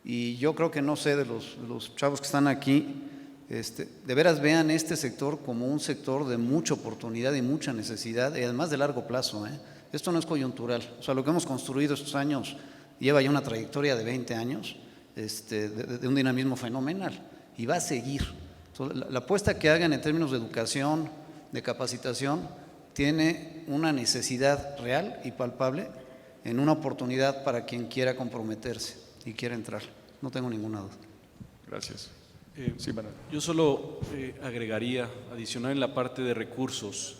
Y yo creo que, no sé, de los chavos que están aquí, de veras vean este sector como un sector de mucha oportunidad y mucha necesidad, y además de largo plazo, ¿eh? Esto no es coyuntural. O sea, lo que hemos construido estos años lleva ya una trayectoria de 20 años, de un dinamismo fenomenal, y va a seguir. Entonces, la apuesta que hagan en términos de educación, de capacitación, tiene una necesidad real y palpable en una oportunidad para quien quiera comprometerse y quiera entrar. No tengo ninguna duda. Gracias. Sí, Manuel. Yo solo agregaría, adicional en la parte de recursos,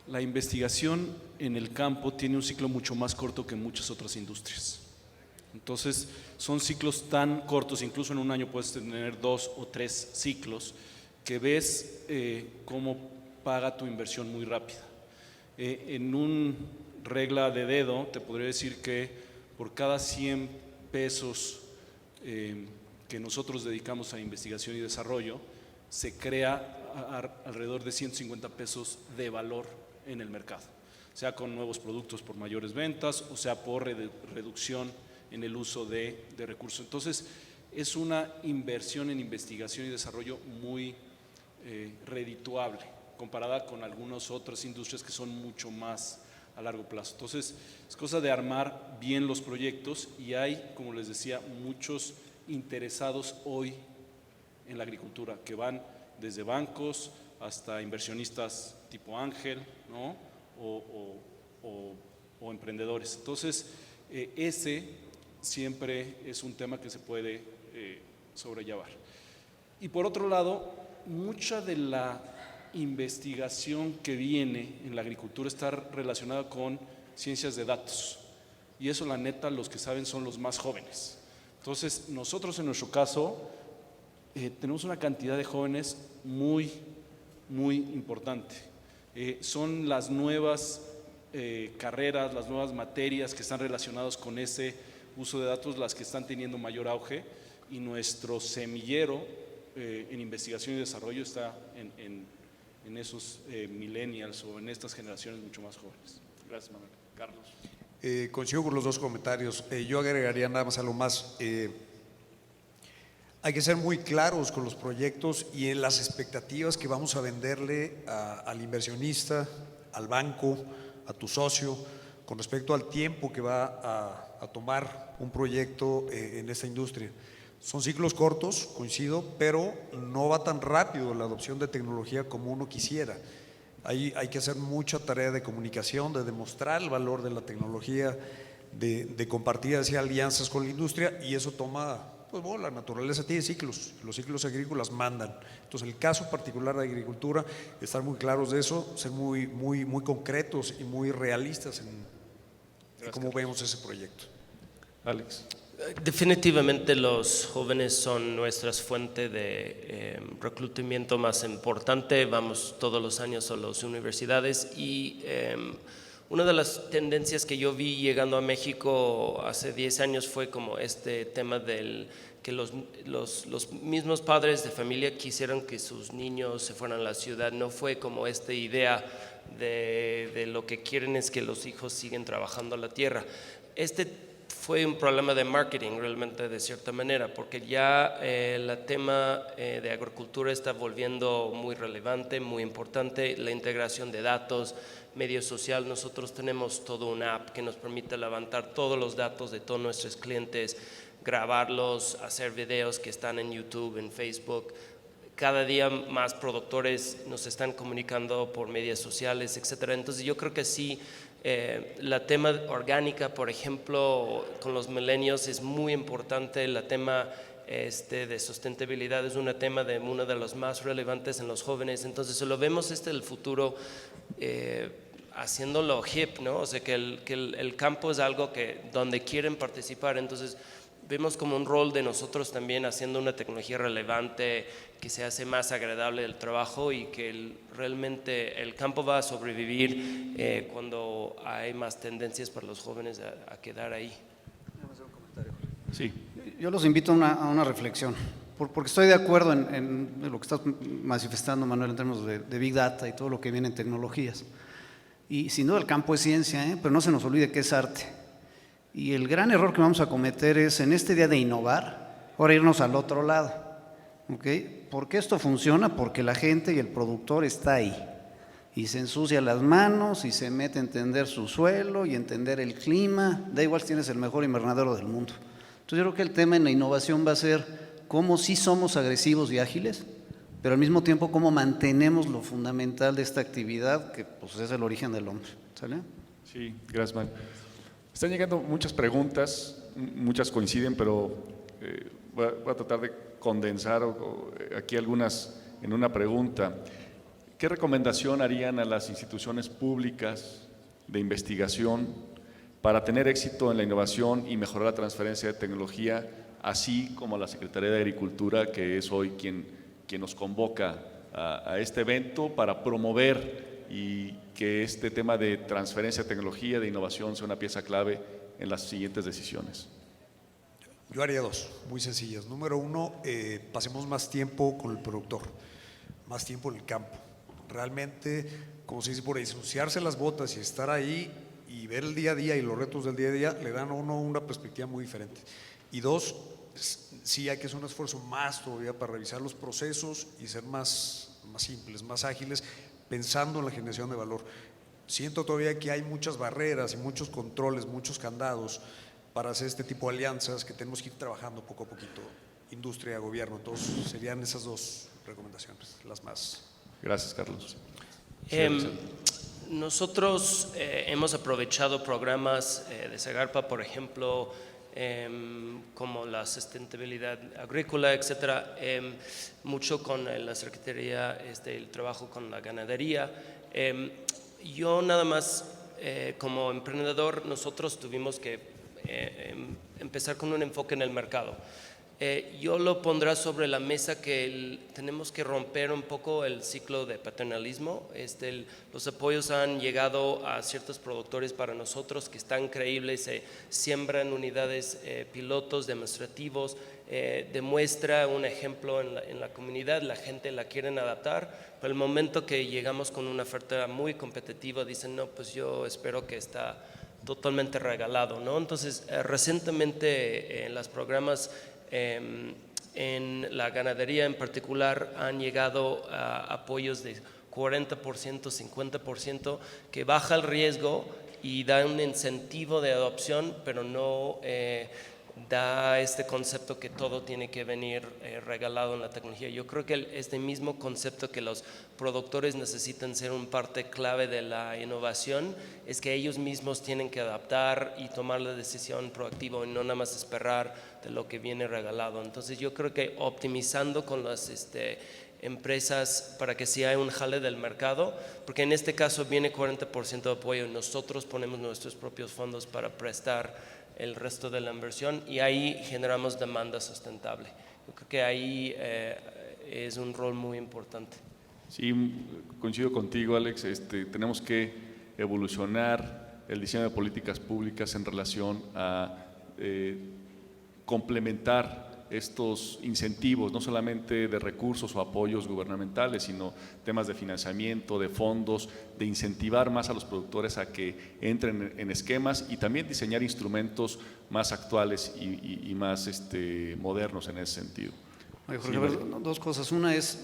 la investigación en el campo tiene un ciclo mucho más corto que muchas otras industrias. Entonces, son ciclos tan cortos, incluso en un año puedes tener 2 o 3 ciclos, que ves cómo paga tu inversión muy rápida. En un regla de dedo, te podría decir que por cada 100 pesos que nosotros dedicamos a investigación y desarrollo, se crea alrededor de 150 pesos de valor en el mercado, sea con nuevos productos por mayores ventas, o sea por reducción en el uso de recursos. Entonces, es una inversión en investigación y desarrollo muy redituable, comparada con algunas otras industrias que son mucho más a largo plazo. Entonces, es cosa de armar bien los proyectos, y hay, como les decía, muchos interesados hoy en la agricultura, que van desde bancos hasta inversionistas tipo Ángel, ¿no?, o emprendedores. Entonces, ese siempre es un tema que se puede sobrellevar. Y por otro lado, mucha de la investigación que viene en la agricultura está relacionada con ciencias de datos, y eso, la neta, los que saben son los más jóvenes. Entonces, nosotros en nuestro caso tenemos una cantidad de jóvenes muy, muy importante. Son las nuevas carreras, las nuevas materias que están relacionadas con ese uso de datos las que están teniendo mayor auge, y nuestro semillero en investigación y desarrollo está en esos millennials o en estas generaciones mucho más jóvenes. Gracias, Manuel. Carlos. Coincido con los dos comentarios. Yo agregaría nada más algo más. Hay que ser muy claros con los proyectos y en las expectativas que vamos a venderle al inversionista, al banco, a tu socio, con respecto al tiempo que va a tomar un proyecto en esta industria. Son ciclos cortos, coincido, pero no va tan rápido la adopción de tecnología como uno quisiera. Hay que hacer mucha tarea de comunicación, de demostrar el valor de la tecnología, de compartir hacia alianzas con la industria, y eso toma, pues bueno, la naturaleza tiene ciclos, los ciclos agrícolas mandan. Entonces, en el caso particular de agricultura, estar muy claros de eso, ser muy concretos y muy realistas en cómo vemos ese proyecto. Alex. Definitivamente los jóvenes son nuestra fuente de reclutamiento más importante. Vamos todos los años a las universidades, y una de las tendencias que yo vi llegando a México hace 10 años fue como este tema del que los mismos padres de familia quisieran que sus niños se fueran a la ciudad. No fue como esta idea de lo que quieren es que los hijos siguen trabajando la tierra. Fue un problema de marketing realmente, de cierta manera, porque ya el tema de agricultura está volviendo muy relevante, muy importante. La integración de datos, medio social. Nosotros tenemos toda una app que nos permite levantar todos los datos de todos nuestros clientes, grabarlos, hacer videos que están en YouTube, en Facebook. Cada día más productores nos están comunicando por medios sociales, etcétera. Entonces, yo creo que sí. La tema orgánica, por ejemplo, con los millennials es muy importante. El tema de sustentabilidad es un tema de uno de los más relevantes en los jóvenes. Entonces, lo vemos el futuro haciéndolo hip, ¿no? O sea, que el campo es algo donde quieren participar. Entonces, vemos como un rol de nosotros también haciendo una tecnología relevante que se hace más agradable el trabajo y que realmente el campo va a sobrevivir cuando hay más tendencias para los jóvenes a quedar ahí. Sí. Yo los invito a una reflexión, porque estoy de acuerdo en lo que estás manifestando, Manuel, en términos de Big Data y todo lo que viene en tecnologías. Y sin duda el campo es ciencia, pero no se nos olvide que es arte. Y el gran error que vamos a cometer es, en este día de innovar, ahora irnos al otro lado. ¿Okay? ¿Por qué esto funciona? Porque la gente y el productor está ahí. Y se ensucia las manos y se mete a entender su suelo y entender el clima. Da igual si tienes el mejor invernadero del mundo. Entonces yo creo que el tema en la innovación va a ser cómo sí somos agresivos y ágiles, pero al mismo tiempo cómo mantenemos lo fundamental de esta actividad, que pues, es el origen del hombre. ¿Sale? Sí, gracias, man. Están llegando muchas preguntas, muchas coinciden, pero voy a tratar de condensar aquí algunas en una pregunta. ¿Qué recomendación harían a las instituciones públicas de investigación para tener éxito en la innovación y mejorar la transferencia de tecnología, así como a la Secretaría de Agricultura, que es hoy quien nos convoca a este evento para promover y que este tema de transferencia de tecnología, de innovación, sea una pieza clave en las siguientes decisiones? Yo haría dos, muy sencillas. Número uno, pasemos más tiempo con el productor, más tiempo en el campo. Realmente, como se dice por ahí, ensuciarse las botas y estar ahí y ver el día a día y los retos del día a día le dan a uno una perspectiva muy diferente. Y dos, sí hay que hacer un esfuerzo más todavía para revisar los procesos y ser más simples, más ágiles, pensando en la generación de valor. Siento todavía que hay muchas barreras y muchos controles, muchos candados para hacer este tipo de alianzas que tenemos que ir trabajando poco a poquito, industria, gobierno. Entonces serían esas dos recomendaciones, las más. Gracias, Carlos. Nosotros hemos aprovechado programas de Segarpa, por ejemplo, como la sustentabilidad agrícola, etcétera, mucho con la Secretaría, el trabajo con la ganadería. Yo nada más, como emprendedor, nosotros tuvimos que empezar con un enfoque en el mercado. Yo lo pondré sobre la mesa que tenemos que romper un poco el ciclo de paternalismo. Los apoyos han llegado a ciertos productores para nosotros que están creíbles, se siembran unidades pilotos demostrativos, demuestra un ejemplo en la comunidad, la gente la quieren adaptar, pero el momento que llegamos con una oferta muy competitiva dicen, no, pues yo espero que está totalmente regalado, ¿no? Entonces, recientemente en los programas en la ganadería en particular han llegado a apoyos de 40%, 50%, que baja el riesgo y da un incentivo de adopción, pero no da este concepto que todo tiene que venir regalado en la tecnología. Yo creo que este mismo concepto que los productores necesitan ser una parte clave de la innovación es que ellos mismos tienen que adaptar y tomar la decisión proactiva y no nada más esperar de lo que viene regalado. Entonces yo creo que optimizando con las empresas para que sí haya un jale del mercado, porque en este caso viene 40% de apoyo y nosotros ponemos nuestros propios fondos para prestar el resto de la inversión y ahí generamos demanda sustentable. Yo creo que ahí es un rol muy importante. Sí, coincido contigo, Alex. Tenemos que evolucionar el diseño de políticas públicas en relación a complementar estos incentivos, no solamente de recursos o apoyos gubernamentales, sino temas de financiamiento, de fondos, de incentivar más a los productores a que entren en esquemas y también diseñar instrumentos más actuales y más modernos en ese sentido. Oye, Jorge, a ver, dos cosas. Una es,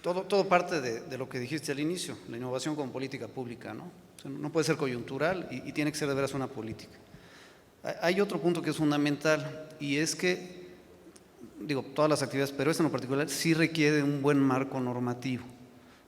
todo parte de lo que dijiste al inicio, la innovación como política pública, ¿no? O sea, no puede ser coyuntural y tiene que ser de veras una política. Hay otro punto que es fundamental y es que, digo, todas las actividades, pero esta en lo particular sí requiere un buen marco normativo.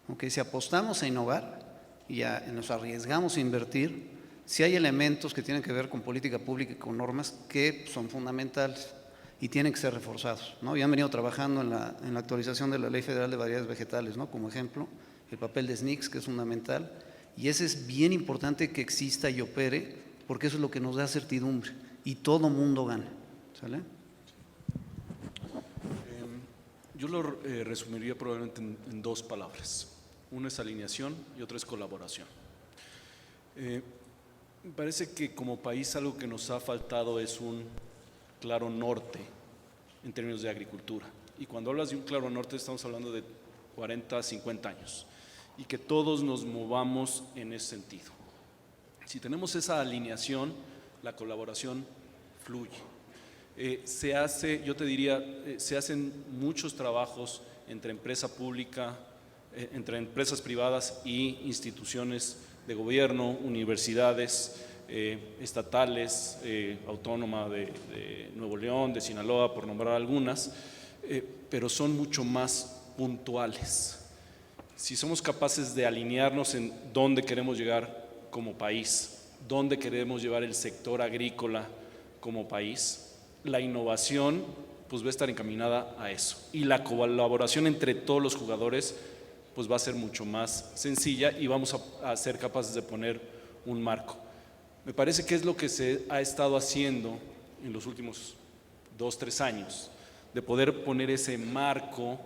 ¿Okay? Si apostamos a innovar y nos arriesgamos a invertir, sí hay elementos que tienen que ver con política pública y con normas que son fundamentales y tienen que ser reforzados, ¿no? Ya han venido trabajando en la actualización de la Ley Federal de Variedades Vegetales, ¿no? Como ejemplo, el papel de SNICS, que es fundamental, y ese es bien importante que exista y opere, porque eso es lo que nos da certidumbre y todo mundo gana. ¿Sale? Yo lo resumiría probablemente en dos palabras. Una es alineación y otra es colaboración. Me parece que como país algo que nos ha faltado es un claro norte en términos de agricultura. Y cuando hablas de un claro norte estamos hablando de 40, 50 años. Y que todos nos movamos en ese sentido. Si tenemos esa alineación, la colaboración fluye. Yo te diría, se hacen muchos trabajos entre empresa pública, entre empresas privadas y instituciones de gobierno, universidades estatales, autónoma de Nuevo León, de Sinaloa, por nombrar algunas, pero son mucho más puntuales. Si somos capaces de alinearnos en dónde queremos llegar como país, dónde queremos llevar el sector agrícola como país, la innovación pues va a estar encaminada a eso, y la colaboración entre todos los jugadores pues va a ser mucho más sencilla y vamos a ser capaces de poner un marco. Me parece que es lo que se ha estado haciendo en los últimos 2, 3 años, de poder poner ese marco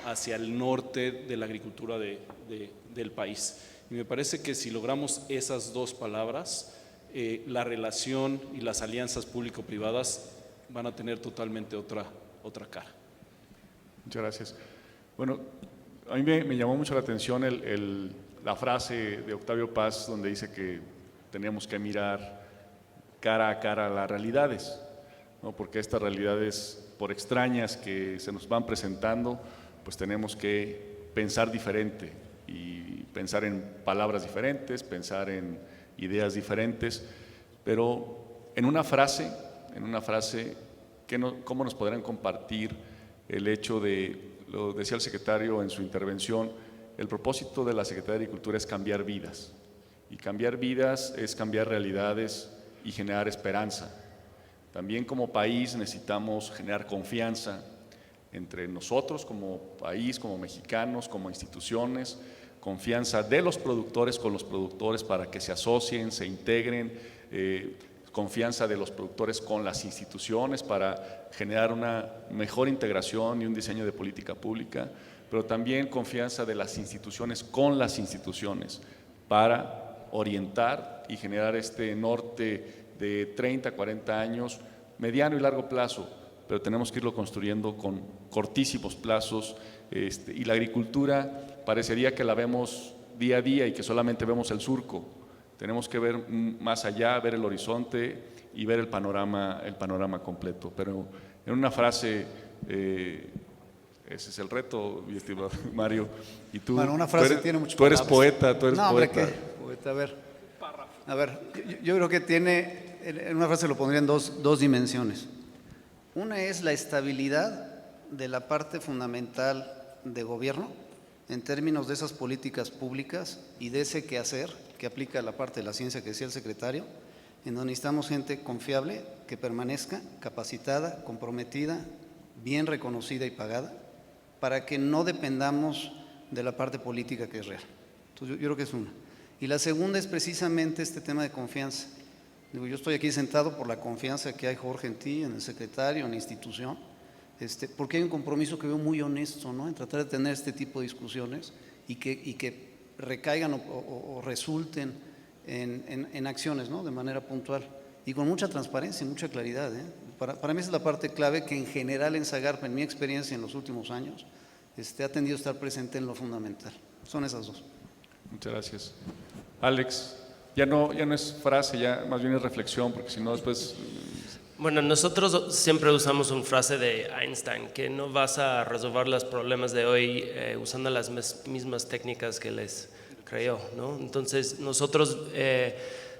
hacia el norte de la agricultura del país. Y me parece que si logramos esas dos palabras, la relación y las alianzas público-privadas van a tener totalmente otra cara. Muchas gracias. Bueno, a mí me llamó mucho la atención la frase de Octavio Paz donde dice que tenemos que mirar cara a cara las realidades, ¿no? Porque estas realidades, por extrañas que se nos van presentando, pues tenemos que pensar diferente y pensar en palabras diferentes, pensar en ideas diferentes, pero en una frase, ¿cómo nos podrán compartir el hecho de, lo decía el secretario en su intervención, el propósito de la Secretaría de Agricultura es cambiar vidas, y cambiar vidas es cambiar realidades y generar esperanza. También como país necesitamos generar confianza entre nosotros como país, como mexicanos, como instituciones, confianza de los productores con los productores para que se asocien, se integren, confianza de los productores con las instituciones para generar una mejor integración y un diseño de política pública, pero también confianza de las instituciones con las instituciones para orientar y generar este norte de 30, 40 años, mediano y largo plazo, pero tenemos que irlo construyendo con cortísimos plazos, y la agricultura parecería que la vemos día a día y que solamente vemos el surco. Tenemos que ver más allá, ver el horizonte y ver el panorama completo. Pero en una frase, ese es el reto, mi estimado Mario. Y tú, bueno, una frase tiene muchas Tú eres palabras. poeta, tú eres no, poeta. Hombre, ¿qué? Poeta, a ver, yo creo que tiene, en una frase lo pondría en dos dimensiones. Una es la estabilidad de la parte fundamental de gobierno en términos de esas políticas públicas y de ese quehacer que aplica la parte de la ciencia que decía el secretario, en donde necesitamos gente confiable, que permanezca, capacitada, comprometida, bien reconocida y pagada, para que no dependamos de la parte política que es real. Entonces yo creo que es una. Y la segunda es precisamente este tema de confianza. Digo, yo estoy aquí sentado por la confianza que hay Jorge en ti, en el secretario, en la institución, porque hay un compromiso que veo muy honesto, ¿no? En tratar de tener este tipo de discusiones y que recaigan o resulten en acciones, ¿no? De manera puntual y con mucha transparencia y mucha claridad, ¿eh? Para mí esa es la parte clave que en general en Zagarpa, en mi experiencia en los últimos años, ha tendido a estar presente en lo fundamental. Son esas dos. Muchas gracias. Alex, ya no es frase, ya más bien es reflexión, porque si no después… Bueno, nosotros siempre usamos una frase de Einstein, que no vas a resolver los problemas de hoy usando las mismas técnicas que les creó, ¿no? Entonces nosotros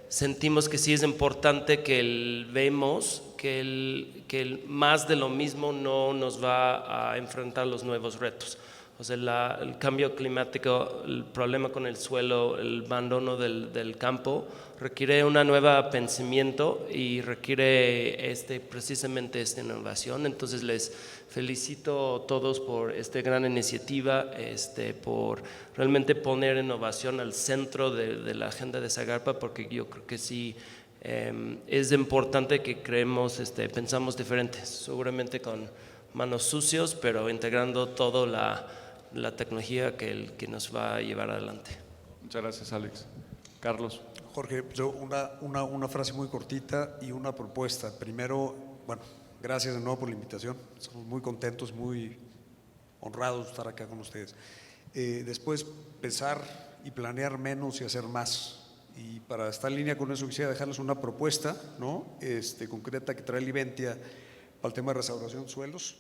sentimos que sí es importante que vemos que el más de lo mismo no nos va a enfrentar los nuevos retos. O sea, el cambio climático, el problema con el suelo, el abandono del campo, requiere un nuevo pensamiento y requiere precisamente esta innovación. Entonces les felicito a todos por esta gran iniciativa, por realmente poner innovación al centro de la agenda de Zagarpa, porque yo creo que sí es importante que pensamos diferentes, seguramente con manos sucios, pero integrando toda la tecnología que nos va a llevar adelante. Muchas gracias, Alex. Carlos. Jorge, yo una frase muy cortita y una propuesta. Primero, bueno, gracias de nuevo por la invitación. Estamos muy contentos, muy honrados de estar acá con ustedes. Después, pensar y planear menos y hacer más. Y para estar en línea con eso, quisiera dejarles una propuesta, ¿no? Concreta que trae Liventia para el tema de restauración de suelos,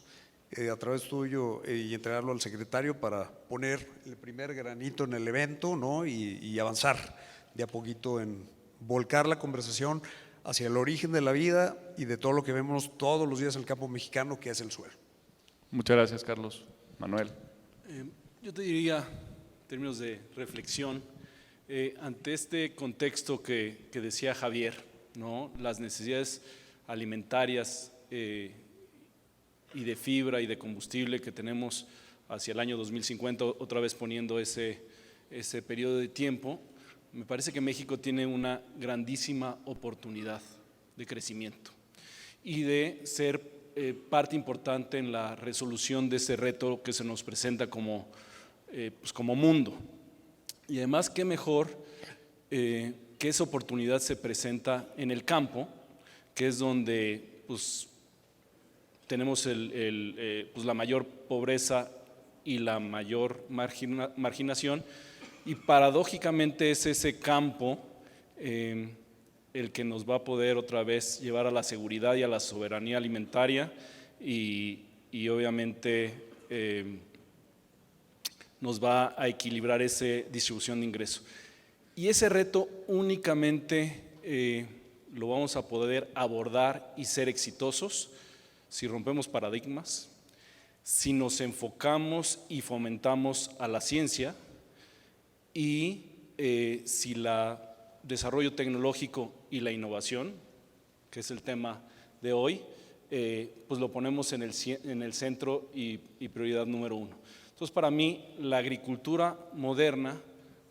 a través tuyo y entregarlo al secretario para poner el primer granito en el evento, ¿no? Y avanzar de a poquito en volcar la conversación hacia el origen de la vida y de todo lo que vemos todos los días en el campo mexicano, que es el suelo. Muchas gracias, Carlos. Manuel. Yo te diría, en términos de reflexión, ante este contexto que decía Javier, ¿no? Las necesidades alimentarias y de fibra y de combustible que tenemos hacia el año 2050, otra vez poniendo ese periodo de tiempo, me parece que México tiene una grandísima oportunidad de crecimiento y de ser parte importante en la resolución de ese reto que se nos presenta como mundo. Y además, qué mejor que esa oportunidad se presenta en el campo, que es donde tenemos la mayor pobreza y la mayor marginación, y paradójicamente es ese campo el que nos va a poder otra vez llevar a la seguridad y a la soberanía alimentaria y obviamente nos va a equilibrar esa distribución de ingresos. Y ese reto únicamente lo vamos a poder abordar y ser exitosos si rompemos paradigmas, si nos enfocamos y fomentamos a la ciencia y si el desarrollo tecnológico y la innovación, que es el tema de hoy, pues lo ponemos en el centro y prioridad número uno. Entonces, para mí, la agricultura moderna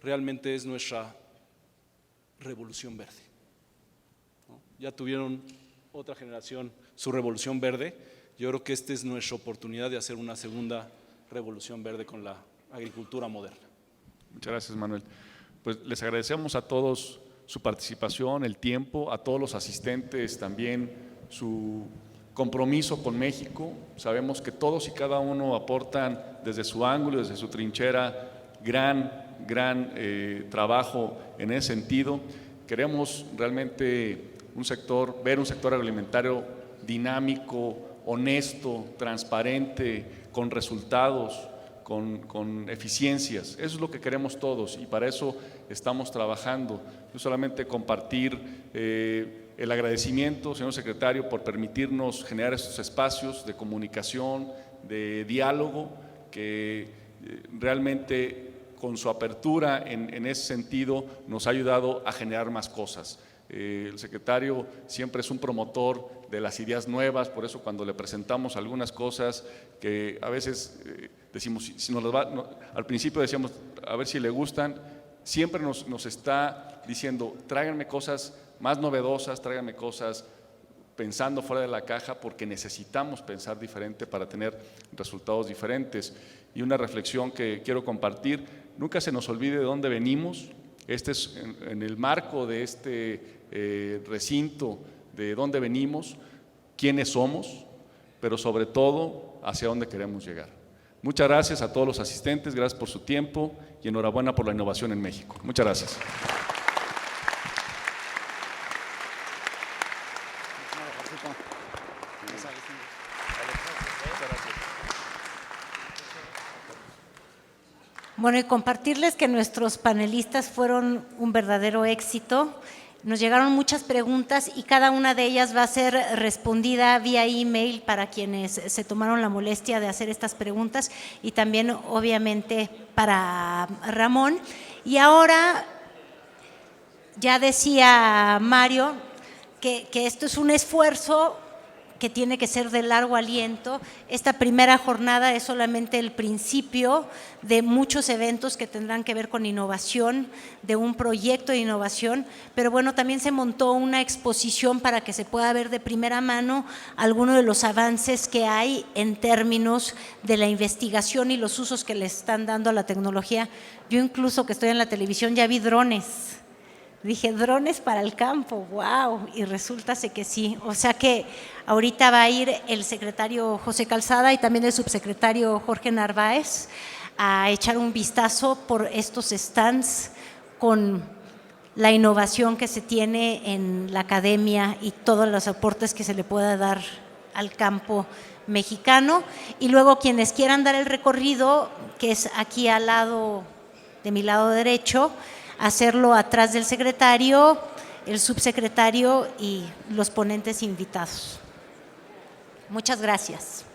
realmente es nuestra revolución verde, ¿no? Ya tuvieron otra generación su revolución verde. Yo creo que esta es nuestra oportunidad de hacer una segunda revolución verde con la agricultura moderna. Muchas gracias, Manuel. Pues les agradecemos a todos su participación, el tiempo, a todos los asistentes también su compromiso con México. Sabemos que todos y cada uno aportan desde su ángulo, desde su trinchera, gran trabajo en ese sentido. Queremos realmente ver un sector agroalimentario dinámico, honesto, transparente, con resultados, con eficiencias. Eso es lo que queremos todos y para eso estamos trabajando. No solamente compartir el agradecimiento, señor secretario, por permitirnos generar estos espacios de comunicación, de diálogo, que realmente con su apertura en ese sentido nos ha ayudado a generar más cosas. El secretario siempre es un promotor de las ideas nuevas, por eso cuando le presentamos algunas cosas que a veces decimos, al principio decíamos a ver si le gustan, siempre nos está diciendo tráiganme cosas más novedosas, tráiganme cosas pensando fuera de la caja, porque necesitamos pensar diferente para tener resultados diferentes. Y una reflexión que quiero compartir: nunca se nos olvide de dónde venimos. Este es en el marco de este recinto, de dónde venimos, quiénes somos, pero sobre todo hacia dónde queremos llegar. Muchas gracias a todos los asistentes, gracias por su tiempo y enhorabuena por la innovación en México. Muchas gracias. Bueno, y compartirles que nuestros panelistas fueron un verdadero éxito. Nos llegaron muchas preguntas y cada una de ellas va a ser respondida vía email para quienes se tomaron la molestia de hacer estas preguntas y también obviamente para Ramón. Y ahora, ya decía Mario que esto es un esfuerzo que tiene que ser de largo aliento. Esta primera jornada es solamente el principio de muchos eventos que tendrán que ver con innovación, de un proyecto de innovación, pero bueno, también se montó una exposición para que se pueda ver de primera mano algunos de los avances que hay en términos de la investigación y los usos que le están dando a la tecnología. Yo incluso que estoy en la televisión ya vi drones. Dije, drones para el campo, wow, y resulta que sí. O sea que ahorita va a ir el secretario José Calzada y también el subsecretario Jorge Narváez a echar un vistazo por estos stands con la innovación que se tiene en la academia y todos los aportes que se le pueda dar al campo mexicano. Y luego quienes quieran dar el recorrido, que es aquí al lado, de mi lado derecho, hacerlo atrás del secretario, el subsecretario y los ponentes invitados. Muchas gracias.